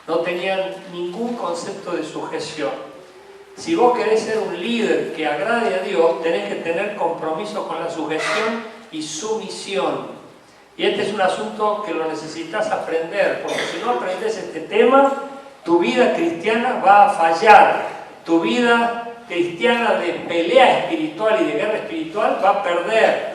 no tenían ningún concepto de sujeción. Si vos querés ser un líder que agrade a Dios, tenés que tener compromiso con la sujeción y sumisión. Y este es un asunto que lo necesitas aprender, porque si no aprendes este tema, tu vida cristiana va a fallar. Tu vida cristiana de pelea espiritual y de guerra espiritual va a perder.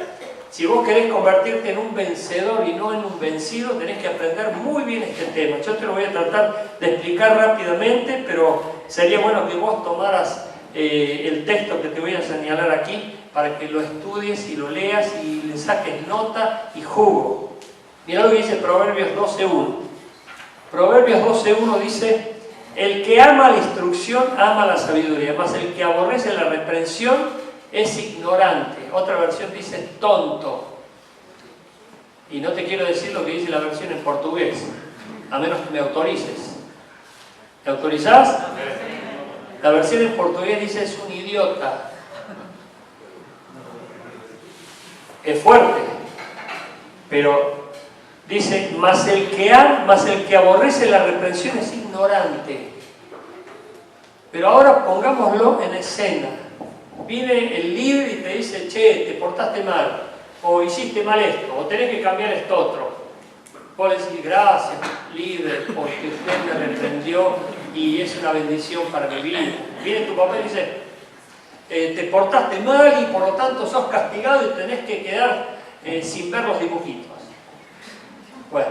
Si vos querés convertirte en un vencedor y no en un vencido, tenés que aprender muy bien este tema. Yo te lo voy a tratar de explicar rápidamente, pero sería bueno que vos tomaras el texto que te voy a señalar aquí para que lo estudies y lo leas y le saques nota y jugo. Mirá lo que dice Proverbios 12.1. Proverbios 12.1 dice, el que ama la instrucción ama la sabiduría, mas el que aborrece la reprensión es ignorante. Otra versión dice tonto. Y no te quiero decir lo que dice la versión en portugués, a menos que me autorices. ¿Me autorizás? La versión en portugués dice es un idiota. Es fuerte, pero dice, mas el que aborrece la reprensión es ignorante. Pero ahora pongámoslo en escena. Viene el líder y te dice, che, te portaste mal, o hiciste mal esto, o tenés que cambiar esto otro. Vos le decís, gracias, líder, porque usted me reprendió y es una bendición para mi vida. Viene tu papá y dice, te portaste mal y por lo tanto sos castigado y tenés que quedar sin ver los dibujitos. Bueno,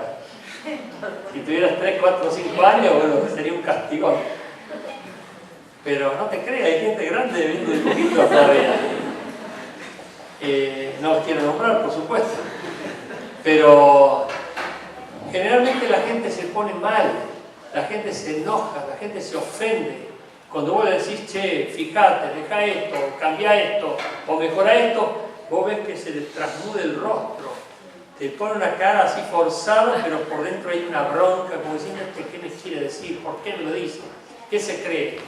si tuvieras 3, 4, 5 años, bueno, sería un castigón. Pero no te creas, hay gente grande viendo dibujitos todavía. No los quiero nombrar, por supuesto. Pero generalmente la gente se pone mal la gente se enoja, la gente se ofende. Cuando vos le decís, che, fíjate, deja esto, cambia esto, o mejora esto, vos ves que se le trasmude el rostro. Te pone una cara así forzada, pero por dentro hay una bronca, como diciendo, ¿qué me quiere decir? ¿Por qué me lo dice? ¿Qué se cree?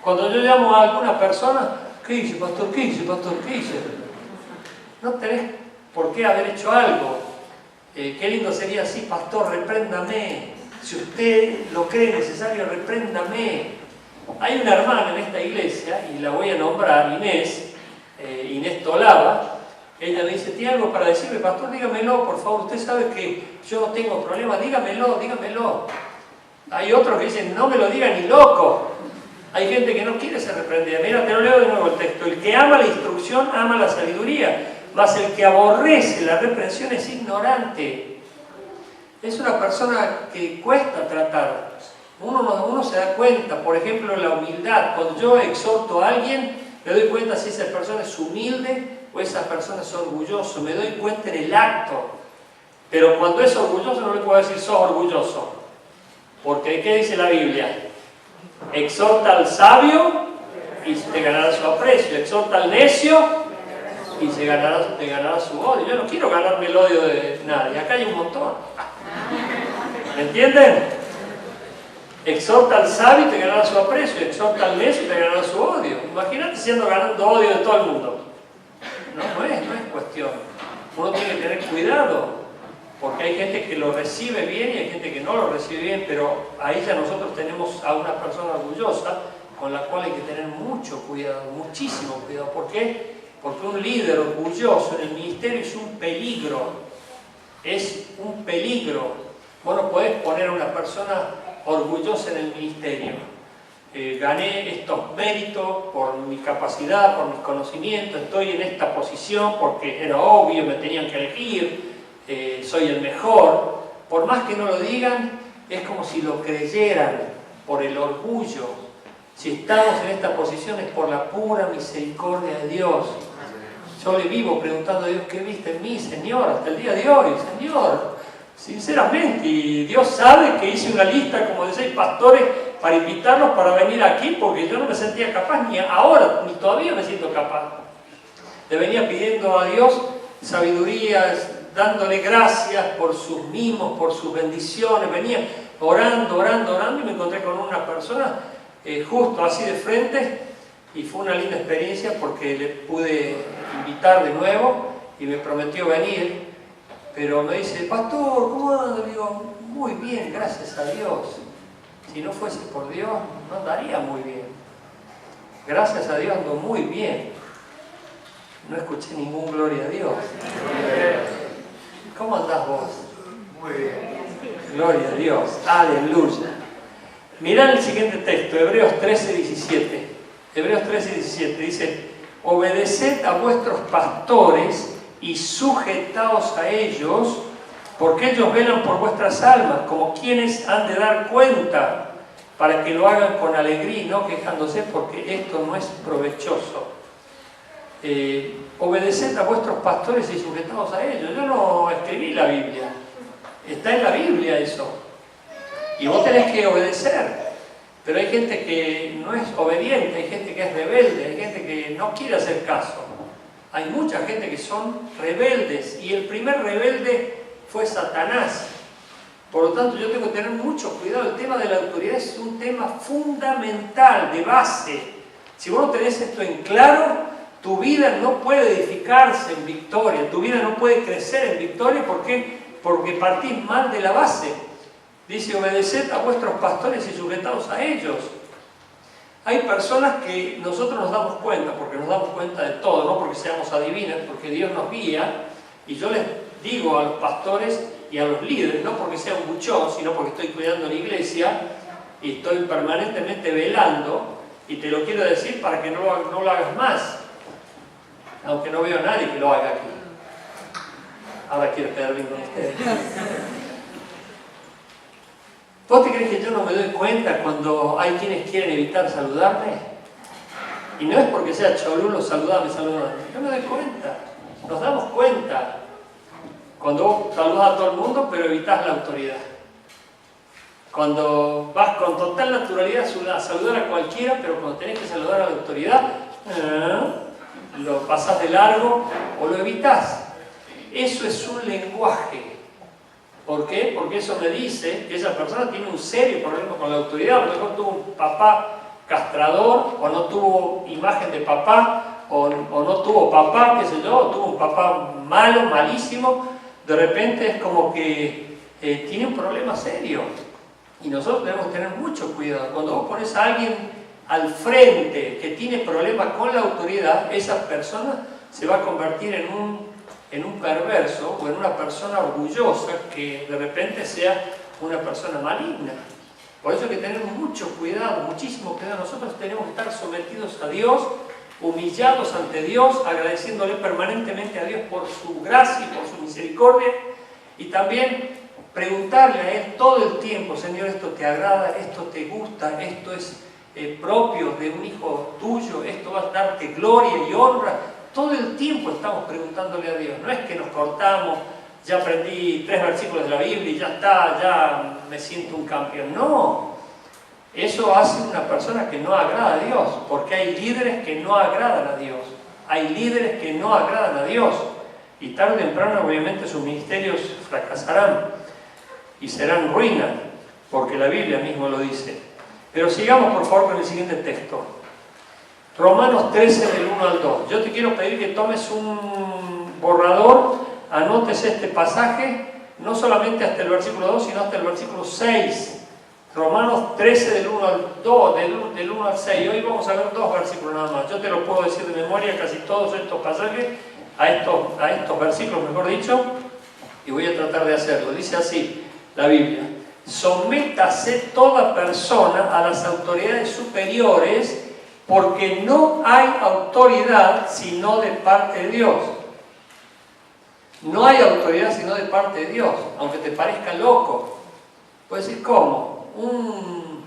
Cuando yo llamo a alguna persona, ¿qué dice, pastor? ¿Qué dice, pastor? ¿Qué dice? No tenés por qué haber hecho algo. Qué lindo sería así, pastor, repréndame. Si usted lo cree necesario, repréndame. Hay una hermana en esta iglesia, y la voy a nombrar, Inés Tolaba. Ella me dice, ¿tiene algo para decirme? Pastor, dígamelo, por favor. Usted sabe que yo no tengo problema, dígamelo, dígamelo. Hay otros que dicen, no me lo diga ni loco. Hay gente que no quiere ser reprendida. Mira, te lo leo de nuevo el texto. El que ama la instrucción, ama la sabiduría. Mas el que aborrece la reprensión es ignorante. Es una persona que cuesta tratar. Uno se da cuenta, por ejemplo, la humildad. Cuando yo exhorto a alguien, me doy cuenta si esa persona es humilde o esa persona es orgulloso. Me doy cuenta en el acto. Pero cuando es orgulloso no le puedo decir sos orgulloso. Porque ¿qué dice la Biblia? Exhorta al sabio y te ganará su aprecio. Exhorta al necio y te ganará su odio. Yo no quiero ganarme el odio de nadie. Acá hay un montón. ¿Me entienden? Exhorta al sabio y te ganará su aprecio. Exhorta al necio y te ganará su odio. Imagínate siendo ganando odio de todo el mundo. No es cuestión. Uno tiene que tener cuidado. Porque hay gente que lo recibe bien y hay gente que no lo recibe bien, pero ahí ya nosotros tenemos a una persona orgullosa con la cual hay que tener mucho cuidado, muchísimo cuidado. ¿Por qué? Porque un líder orgulloso en el ministerio es un peligro. Es un peligro. Vos no podés poner a una persona orgullosa en el ministerio. Gané estos méritos por mi capacidad, por mis conocimientos, estoy en esta posición porque era obvio, me tenían que elegir. Soy el mejor. Por más que no lo digan, es como si lo creyeran por el orgullo. Si estamos en esta posición es por la pura misericordia de Dios. Yo le vivo preguntando a Dios, ¿qué viste en mí, Señor? Hasta el día de hoy, Señor. Sinceramente, y Dios sabe que hice una lista como de 6 pastores para invitarlos para venir aquí porque yo no me sentía capaz, ni ahora, ni todavía me siento capaz. Le venía pidiendo a Dios sabiduría, dándole gracias por sus mimos, por sus bendiciones. Venía orando y me encontré con una persona justo así de frente y fue una linda experiencia porque le pude invitar de nuevo y me prometió venir, pero me dice, pastor, ¿cómo anda? Le digo, muy bien, gracias a Dios. Si no fuese por Dios, no andaría muy bien. Gracias a Dios ando muy bien. No escuché ningún gloria a Dios. ¿Cómo andás vos? Muy bien. Gloria a Dios. Aleluya. Mirá el siguiente texto, Hebreos 13:17. Hebreos 13:17 dice, obedeced a vuestros pastores y sujetaos a ellos, porque ellos velan por vuestras almas, como quienes han de dar cuenta, para que lo hagan con alegría y no quejándose, porque esto no es provechoso. Obedeced a vuestros pastores y sujetaos a ellos. Yo no escribí la Biblia, está en la Biblia eso, y vos tenés que obedecer. Pero hay gente que no es obediente, hay gente que es rebelde, hay gente que no quiere hacer caso. Hay mucha gente que son rebeldes, y el primer rebelde fue Satanás. Por lo tanto, yo tengo que tener mucho cuidado. El tema de la autoridad es un tema fundamental, de base. Si vos no tenés esto en claro, tu vida no puede edificarse en victoria, tu vida no puede crecer en victoria. ¿Por qué? Porque partís mal de la base. Dice, obedeced a vuestros pastores y sujetaos a ellos. Hay personas que nosotros nos damos cuenta, porque nos damos cuenta de todo, no porque seamos adivinas, porque Dios nos guía, y yo les digo a los pastores y a los líderes, no porque sea un buchón, sino porque estoy cuidando la iglesia y estoy permanentemente velando, y te lo quiero decir para que no lo hagas más, aunque no veo a nadie que lo haga aquí. Ahora quiero quedar bien con ustedes. ¿Vos te crees que yo no me doy cuenta cuando hay quienes quieren evitar saludarme? Y no es porque sea cholulo, saludame. Yo me doy cuenta, nos damos cuenta. Cuando vos saludas a todo el mundo, pero evitas la autoridad. Cuando vas con total naturalidad a saludar a cualquiera, pero cuando tenés que saludar a la autoridad, lo pasás de largo o lo evitás. Eso es un lenguaje. ¿Por qué? Porque eso me dice que esa persona tiene un serio problema con la autoridad. A lo mejor tuvo un papá castrador, o no tuvo imagen de papá, o no tuvo papá, qué sé yo, o tuvo un papá malo, malísimo. De repente es como que tiene un problema serio. Y nosotros debemos tener mucho cuidado. Cuando vos pones a alguien al frente que tiene problemas con la autoridad, esa persona se va a convertir en un perverso o en una persona orgullosa que de repente sea una persona maligna. Por eso hay que tener mucho cuidado, muchísimo cuidado. Nosotros tenemos que estar sometidos a Dios, humillados ante Dios, agradeciéndole permanentemente a Dios por su gracia y por su misericordia, y también preguntarle a Él todo el tiempo: Señor, esto te agrada, esto te gusta, esto es propio de un hijo tuyo, esto va a darte gloria y honra. Todo el tiempo estamos preguntándole a Dios. No es que nos cortamos, ya aprendí 3 versículos de la Biblia y ya está, ya me siento un campeón. No, eso hace una persona que no agrada a Dios, porque hay líderes que no agradan a Dios. Hay líderes que no agradan a Dios, y tarde o temprano obviamente sus ministerios fracasarán y serán ruina, porque la Biblia mismo lo dice. Pero sigamos por favor con el siguiente texto. Romanos 13 del 1 al 2. Yo te quiero pedir que tomes un borrador, anotes este pasaje, no solamente hasta el versículo 2, sino hasta el versículo 6. Romanos 13 del 1 al 2, del 1 al 6. Hoy vamos a ver 2 versículos nada más. Yo te lo puedo decir de memoria, casi todos estos pasajes, a estos versículos, mejor dicho, y voy a tratar de hacerlo. Dice así la Biblia: sométase toda persona a las autoridades superiores, porque no hay autoridad sino de parte de Dios. No hay autoridad sino de parte de Dios, aunque te parezca loco. Puedes decir, ¿cómo? Un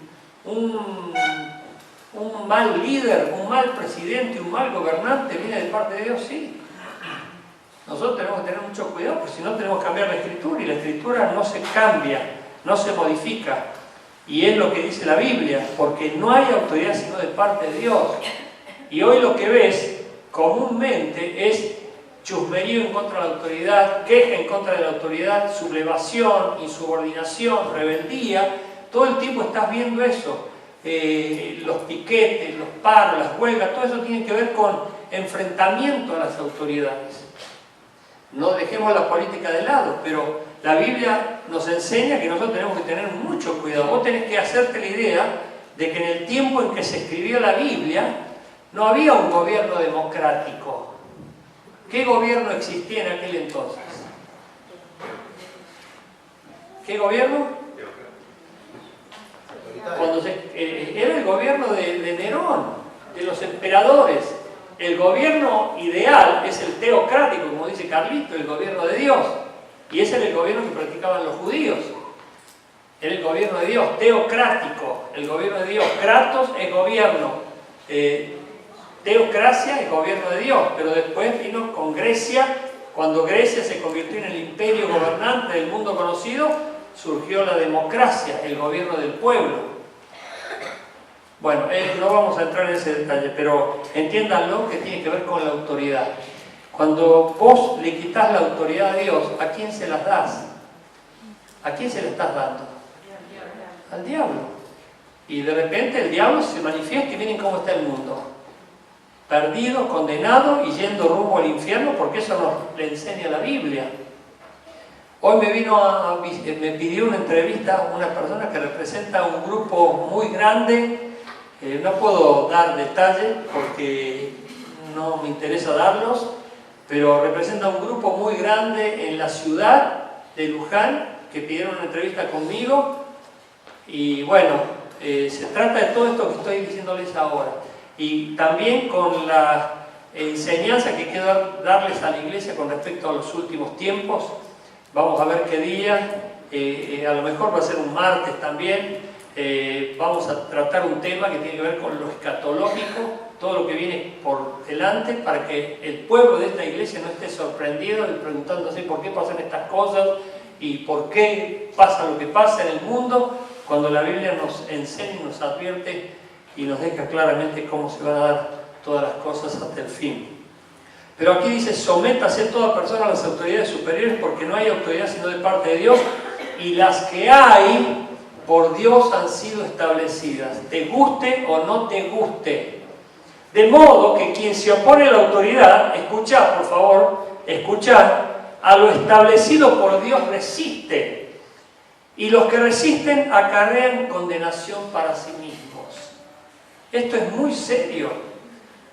mal líder, un mal presidente, un mal gobernante viene de parte de Dios, sí. Nosotros tenemos que tener mucho cuidado, porque si no tenemos que cambiar la Escritura, y la Escritura no se cambia, no se modifica. Y es lo que dice la Biblia, porque no hay autoridad sino de parte de Dios. Y hoy lo que ves comúnmente es chusmerío en contra de la autoridad, queja en contra de la autoridad, sublevación, insubordinación, rebeldía. Todo el tiempo estás viendo eso. Los piquetes, los paros, las huelgas, todo eso tiene que ver con enfrentamiento a las autoridades. No dejemos la política de lado, pero la Biblia nos enseña que nosotros tenemos que tener mucho cuidado. Vos tenés que hacerte la idea de que en el tiempo en que se escribió la Biblia no había un gobierno democrático. ¿Qué gobierno existía en aquel entonces? ¿Qué gobierno? Era el gobierno de Nerón, de los emperadores. El gobierno ideal es el teocrático, como dice Carlito, el gobierno de Dios. Y ese era el gobierno que practicaban los judíos. Era el gobierno de Dios, teocrático, el gobierno de Dios. Kratos es gobierno, teocracia es gobierno de Dios. Pero después vino con Grecia. Cuando Grecia se convirtió en el imperio gobernante del mundo conocido, surgió la democracia, el gobierno del pueblo. Bueno, no vamos a entrar en ese detalle, pero entiéndanlo, que tiene que ver con la autoridad. Cuando vos le quitas la autoridad a Dios, ¿a quién se las das? ¿A quién se la estás dando? Al diablo. Y de repente el diablo se manifiesta y miren cómo está el mundo. Perdido, condenado y yendo rumbo al infierno, porque eso nos le enseña la Biblia. Hoy me pidió una entrevista una persona que representa un grupo muy grande. No puedo dar detalles porque no me interesa darlos, pero representa un grupo muy grande en la ciudad de Luján que pidieron una entrevista conmigo. Y bueno, se trata de todo esto que estoy diciéndoles ahora, y también con la enseñanza que quiero darles a la iglesia con respecto a los últimos tiempos. Vamos a ver qué día, a lo mejor va a ser un martes también. Vamos a tratar un tema que tiene que ver con lo escatológico, todo lo que viene por delante, para que el pueblo de esta iglesia no esté sorprendido y preguntándose por qué pasan estas cosas y por qué pasa lo que pasa en el mundo, cuando la Biblia nos enseña y nos advierte y nos deja claramente cómo se van a dar todas las cosas hasta el fin. Pero aquí dice, sométase toda persona a las autoridades superiores, porque no hay autoridad sino de parte de Dios, y las que hay por Dios han sido establecidas, te guste o no te guste. De modo que quien se opone a la autoridad, escuchad por favor, escuchad, a lo establecido por Dios resiste, y los que resisten acarrean condenación para sí mismos. Esto es muy serio.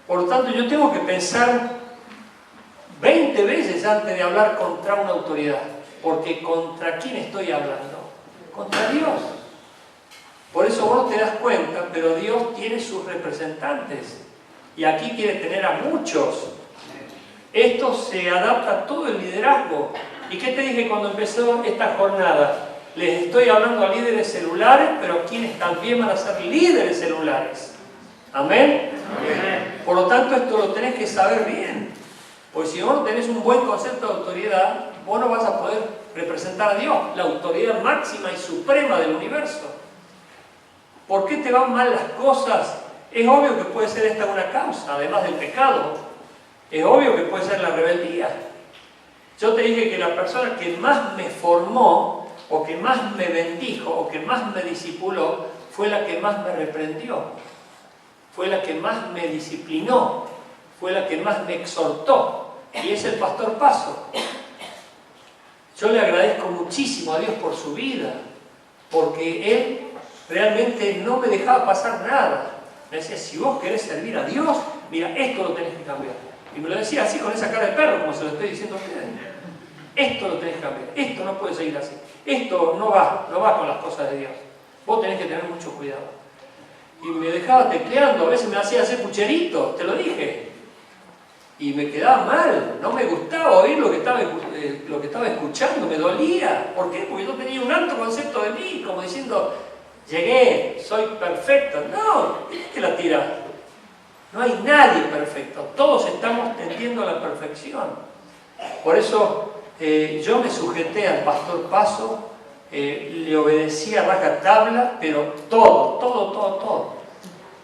Por lo tanto, yo tengo que pensar 20 veces antes de hablar contra una autoridad, porque ¿contra quién estoy hablando? Contra Dios. Por eso vos no te das cuenta, pero Dios tiene sus representantes, y aquí quiere tener a muchos. Esto se adapta a todo el liderazgo. ¿Y qué te dije cuando empezó esta jornada? Les estoy hablando a líderes celulares, pero quienes también van a ser líderes celulares. ¿Amén? Amén. Por lo tanto, esto lo tenés que saber bien. Porque si vos no tenés un buen concepto de autoridad, vos no vas a poder representar a Dios, la autoridad máxima y suprema del universo. ¿Por qué te van mal las cosas? Es obvio que puede ser esta una causa, además del pecado. Es obvio que puede ser la rebeldía. Yo te dije que la persona que más me formó, o que más me bendijo, o que más me discipuló, fue la que más me reprendió, fue la que más me disciplinó, fue la que más me exhortó, y es el pastor Paso. Yo le agradezco muchísimo a Dios por su vida, porque él realmente no me dejaba pasar nada. Me decía, si vos querés servir a Dios, mira, esto lo tenés que cambiar. Y me lo decía así, con esa cara de perro, como se lo estoy diciendo a ustedes. Esto lo tenés que cambiar, esto no puede seguir así. Esto no va con las cosas de Dios. Vos tenés que tener mucho cuidado. Y me dejaba tecleando, a veces me hacía hacer pucheritos, te lo dije. Y me quedaba mal, no me gustaba oír lo que estaba escuchando, me dolía. ¿Por qué? Porque yo tenía un alto concepto de mí, como diciendo, llegué, soy perfecto. No, ¿qué es que la tira? No hay nadie perfecto, todos estamos tendiendo a la perfección. Por eso yo me sujeté al pastor Paso, le obedecí a rajatabla, pero todo.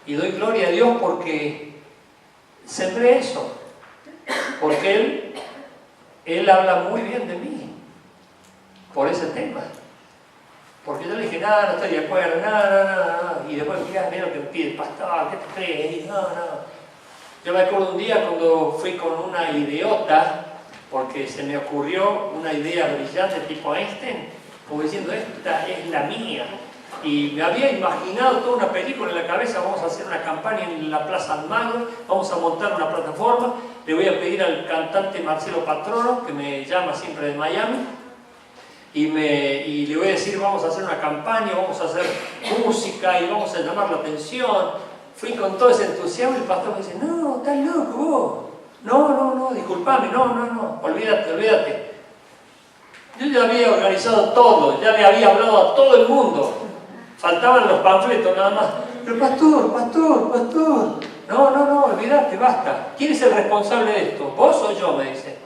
Y doy gloria a Dios porque sembré eso. Porque él habla muy bien de mí por ese tema. Porque yo le dije, no estoy de acuerdo, no. Y después, mira lo que me pide el pastor, ¿qué te crees? Y no. Yo me acuerdo un día cuando fui con una idiota, porque se me ocurrió una idea brillante tipo Einstein, como diciendo, esta es la mía. Y me había imaginado toda una película en la cabeza, vamos a hacer una campaña en la Plaza Almagro, vamos a montar una plataforma, le voy a pedir al cantante Marcelo Patrono, que me llama siempre de Miami, y le voy a decir, vamos a hacer una campaña, vamos a hacer música y vamos a llamar la atención. Fui con todo ese entusiasmo y el pastor me dice, no, estás loco vos. No, disculpame, no, olvídate. Yo ya había organizado todo, ya le había hablado a todo el mundo. Faltaban los panfletos nada más. Pero pastor. No, olvídate, basta. ¿Quién es el responsable de esto? ¿Vos o yo? Me dice.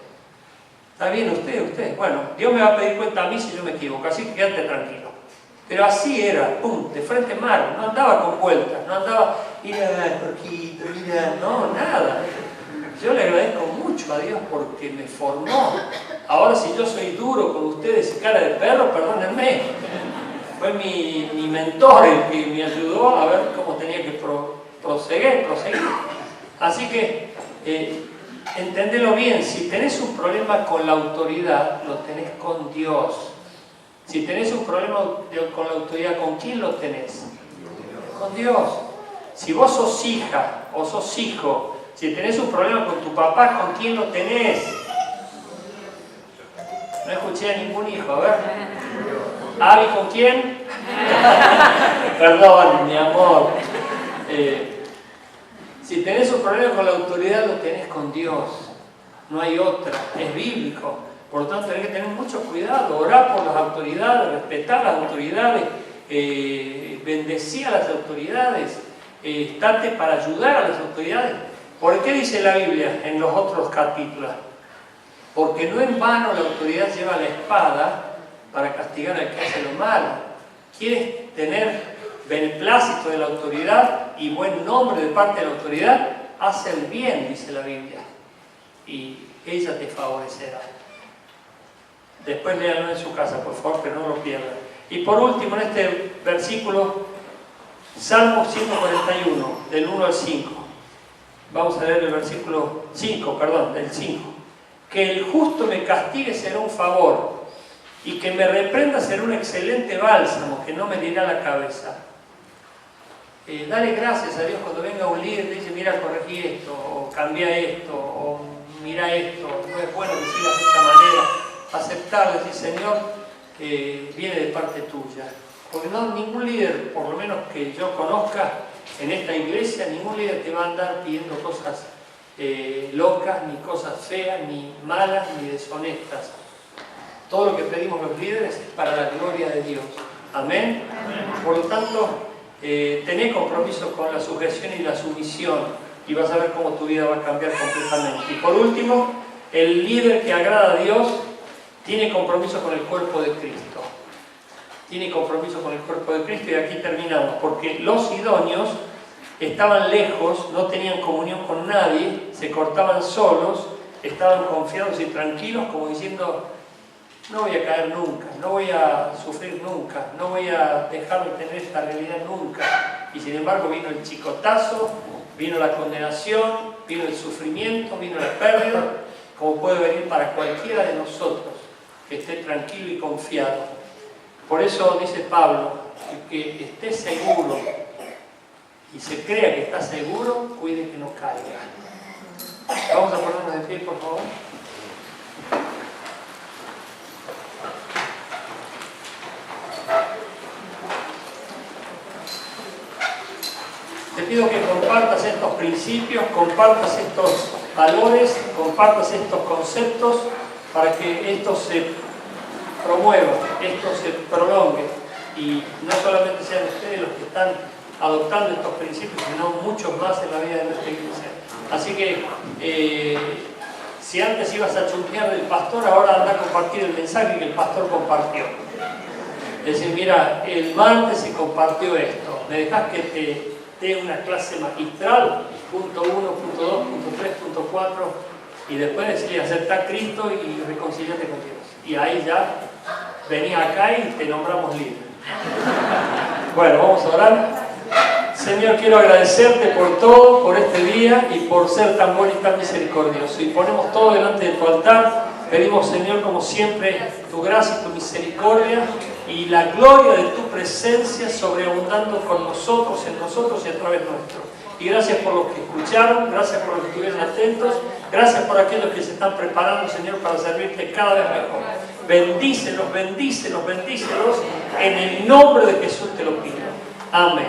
Está bien, usted. Bueno, Dios me va a pedir cuenta a mí si yo me equivoco, así que quédate tranquilo. Pero así era, pum, de frente mar, no andaba con vueltas, no andaba, mira, Jorgito, mira, no, nada. Yo le agradezco mucho a Dios porque me formó. Ahora si yo soy duro con ustedes y cara de perro, perdónenme. Fue mi mentor el que me ayudó a ver cómo tenía que proseguir. Así que, enténdelo bien, si tenés un problema con la autoridad, lo tenés con Dios. Si tenés un problema con la autoridad, ¿con quién lo tenés? Con Dios. Si vos sos hija o sos hijo, si tenés un problema con tu papá, ¿con quién lo tenés? No escuché a ningún hijo, a ver. ¿Avi con quién? Perdón, mi amor. Si tenés un problema con la autoridad, lo tenés con Dios. No hay otra, es bíblico. Por lo tanto, tenés que tener mucho cuidado, orar por las autoridades, respetar las autoridades, bendecir a las autoridades, estarte para ayudar a las autoridades. ¿Por qué dice la Biblia en los otros capítulos? Porque no en vano la autoridad lleva la espada para castigar al que hace lo malo. ¿Quieres tener beneplácito de la autoridad y buen nombre de parte de la autoridad? Haz el bien, dice la Biblia, y ella te favorecerá. Después léanlo en su casa, por favor, pero no lo pierdan. Y por último, en este versículo, Salmo 141, del 1 al 5. Vamos a leer el versículo 5, perdón, del 5. Que el justo me castigue será un favor, y que me reprenda será un excelente bálsamo, que no me dirá la cabeza. Dale gracias a Dios cuando venga un líder y te dice, mira, corregí esto, o cambia esto, o mira esto, no es bueno que sigas de esta manera. Aceptar, decir, Señor, viene de parte tuya. Porque no, ningún líder, por lo menos que yo conozca en esta iglesia, ningún líder te va a andar pidiendo cosas locas, ni cosas feas, ni malas, ni deshonestas. Todo lo que pedimos los líderes es para la gloria de Dios. Amén. Por lo tanto, tené compromiso con la sujeción y la sumisión y vas a ver cómo tu vida va a cambiar completamente. Y por último, el líder que agrada a Dios tiene compromiso con el cuerpo de Cristo. Tiene compromiso con el cuerpo de Cristo, y aquí terminamos, porque los idóneos estaban lejos, no tenían comunión con nadie, se cortaban solos, estaban confiados y tranquilos, como diciendo, no voy a caer nunca, no voy a sufrir nunca, no voy a dejar de tener esta realidad nunca. Y sin embargo vino el chicotazo, vino la condenación, vino el sufrimiento, vino la pérdida, como puede venir para cualquiera de nosotros que esté tranquilo y confiado. Por eso dice Pablo, el que esté seguro y se crea que está seguro, cuide que no caiga. Vamos a ponernos de pie, por favor. Te pido que compartas estos principios, compartas estos valores, compartas estos conceptos para que esto se promueva, esto se prolongue y no solamente sean ustedes los que están adoptando estos principios, sino muchos más en la vida de nuestra iglesia. Así que si antes ibas a chusmear del pastor, ahora anda a compartir el mensaje que el pastor compartió. Es decir, mira, el martes se compartió esto, me dejas que te dé una clase magistral, punto 1, punto 2, punto 3, punto 4, y después decirle, acepta a Cristo y reconciliate con Dios. Y ahí ya venís acá y te nombramos líder. Bueno, vamos a orar. Señor, quiero agradecerte por todo, por este día y por ser tan bueno y tan misericordioso. Y ponemos todo delante de tu altar. Pedimos, Señor, como siempre, tu gracia y tu misericordia y la gloria de tu presencia sobreabundando con nosotros, en nosotros y a través nuestro. Y gracias por los que escucharon, gracias por los que estuvieron atentos, gracias por aquellos que se están preparando, Señor, para servirte cada vez mejor. Bendícelos, bendícelos, bendícelos, en el nombre de Jesús te lo pido. Amén.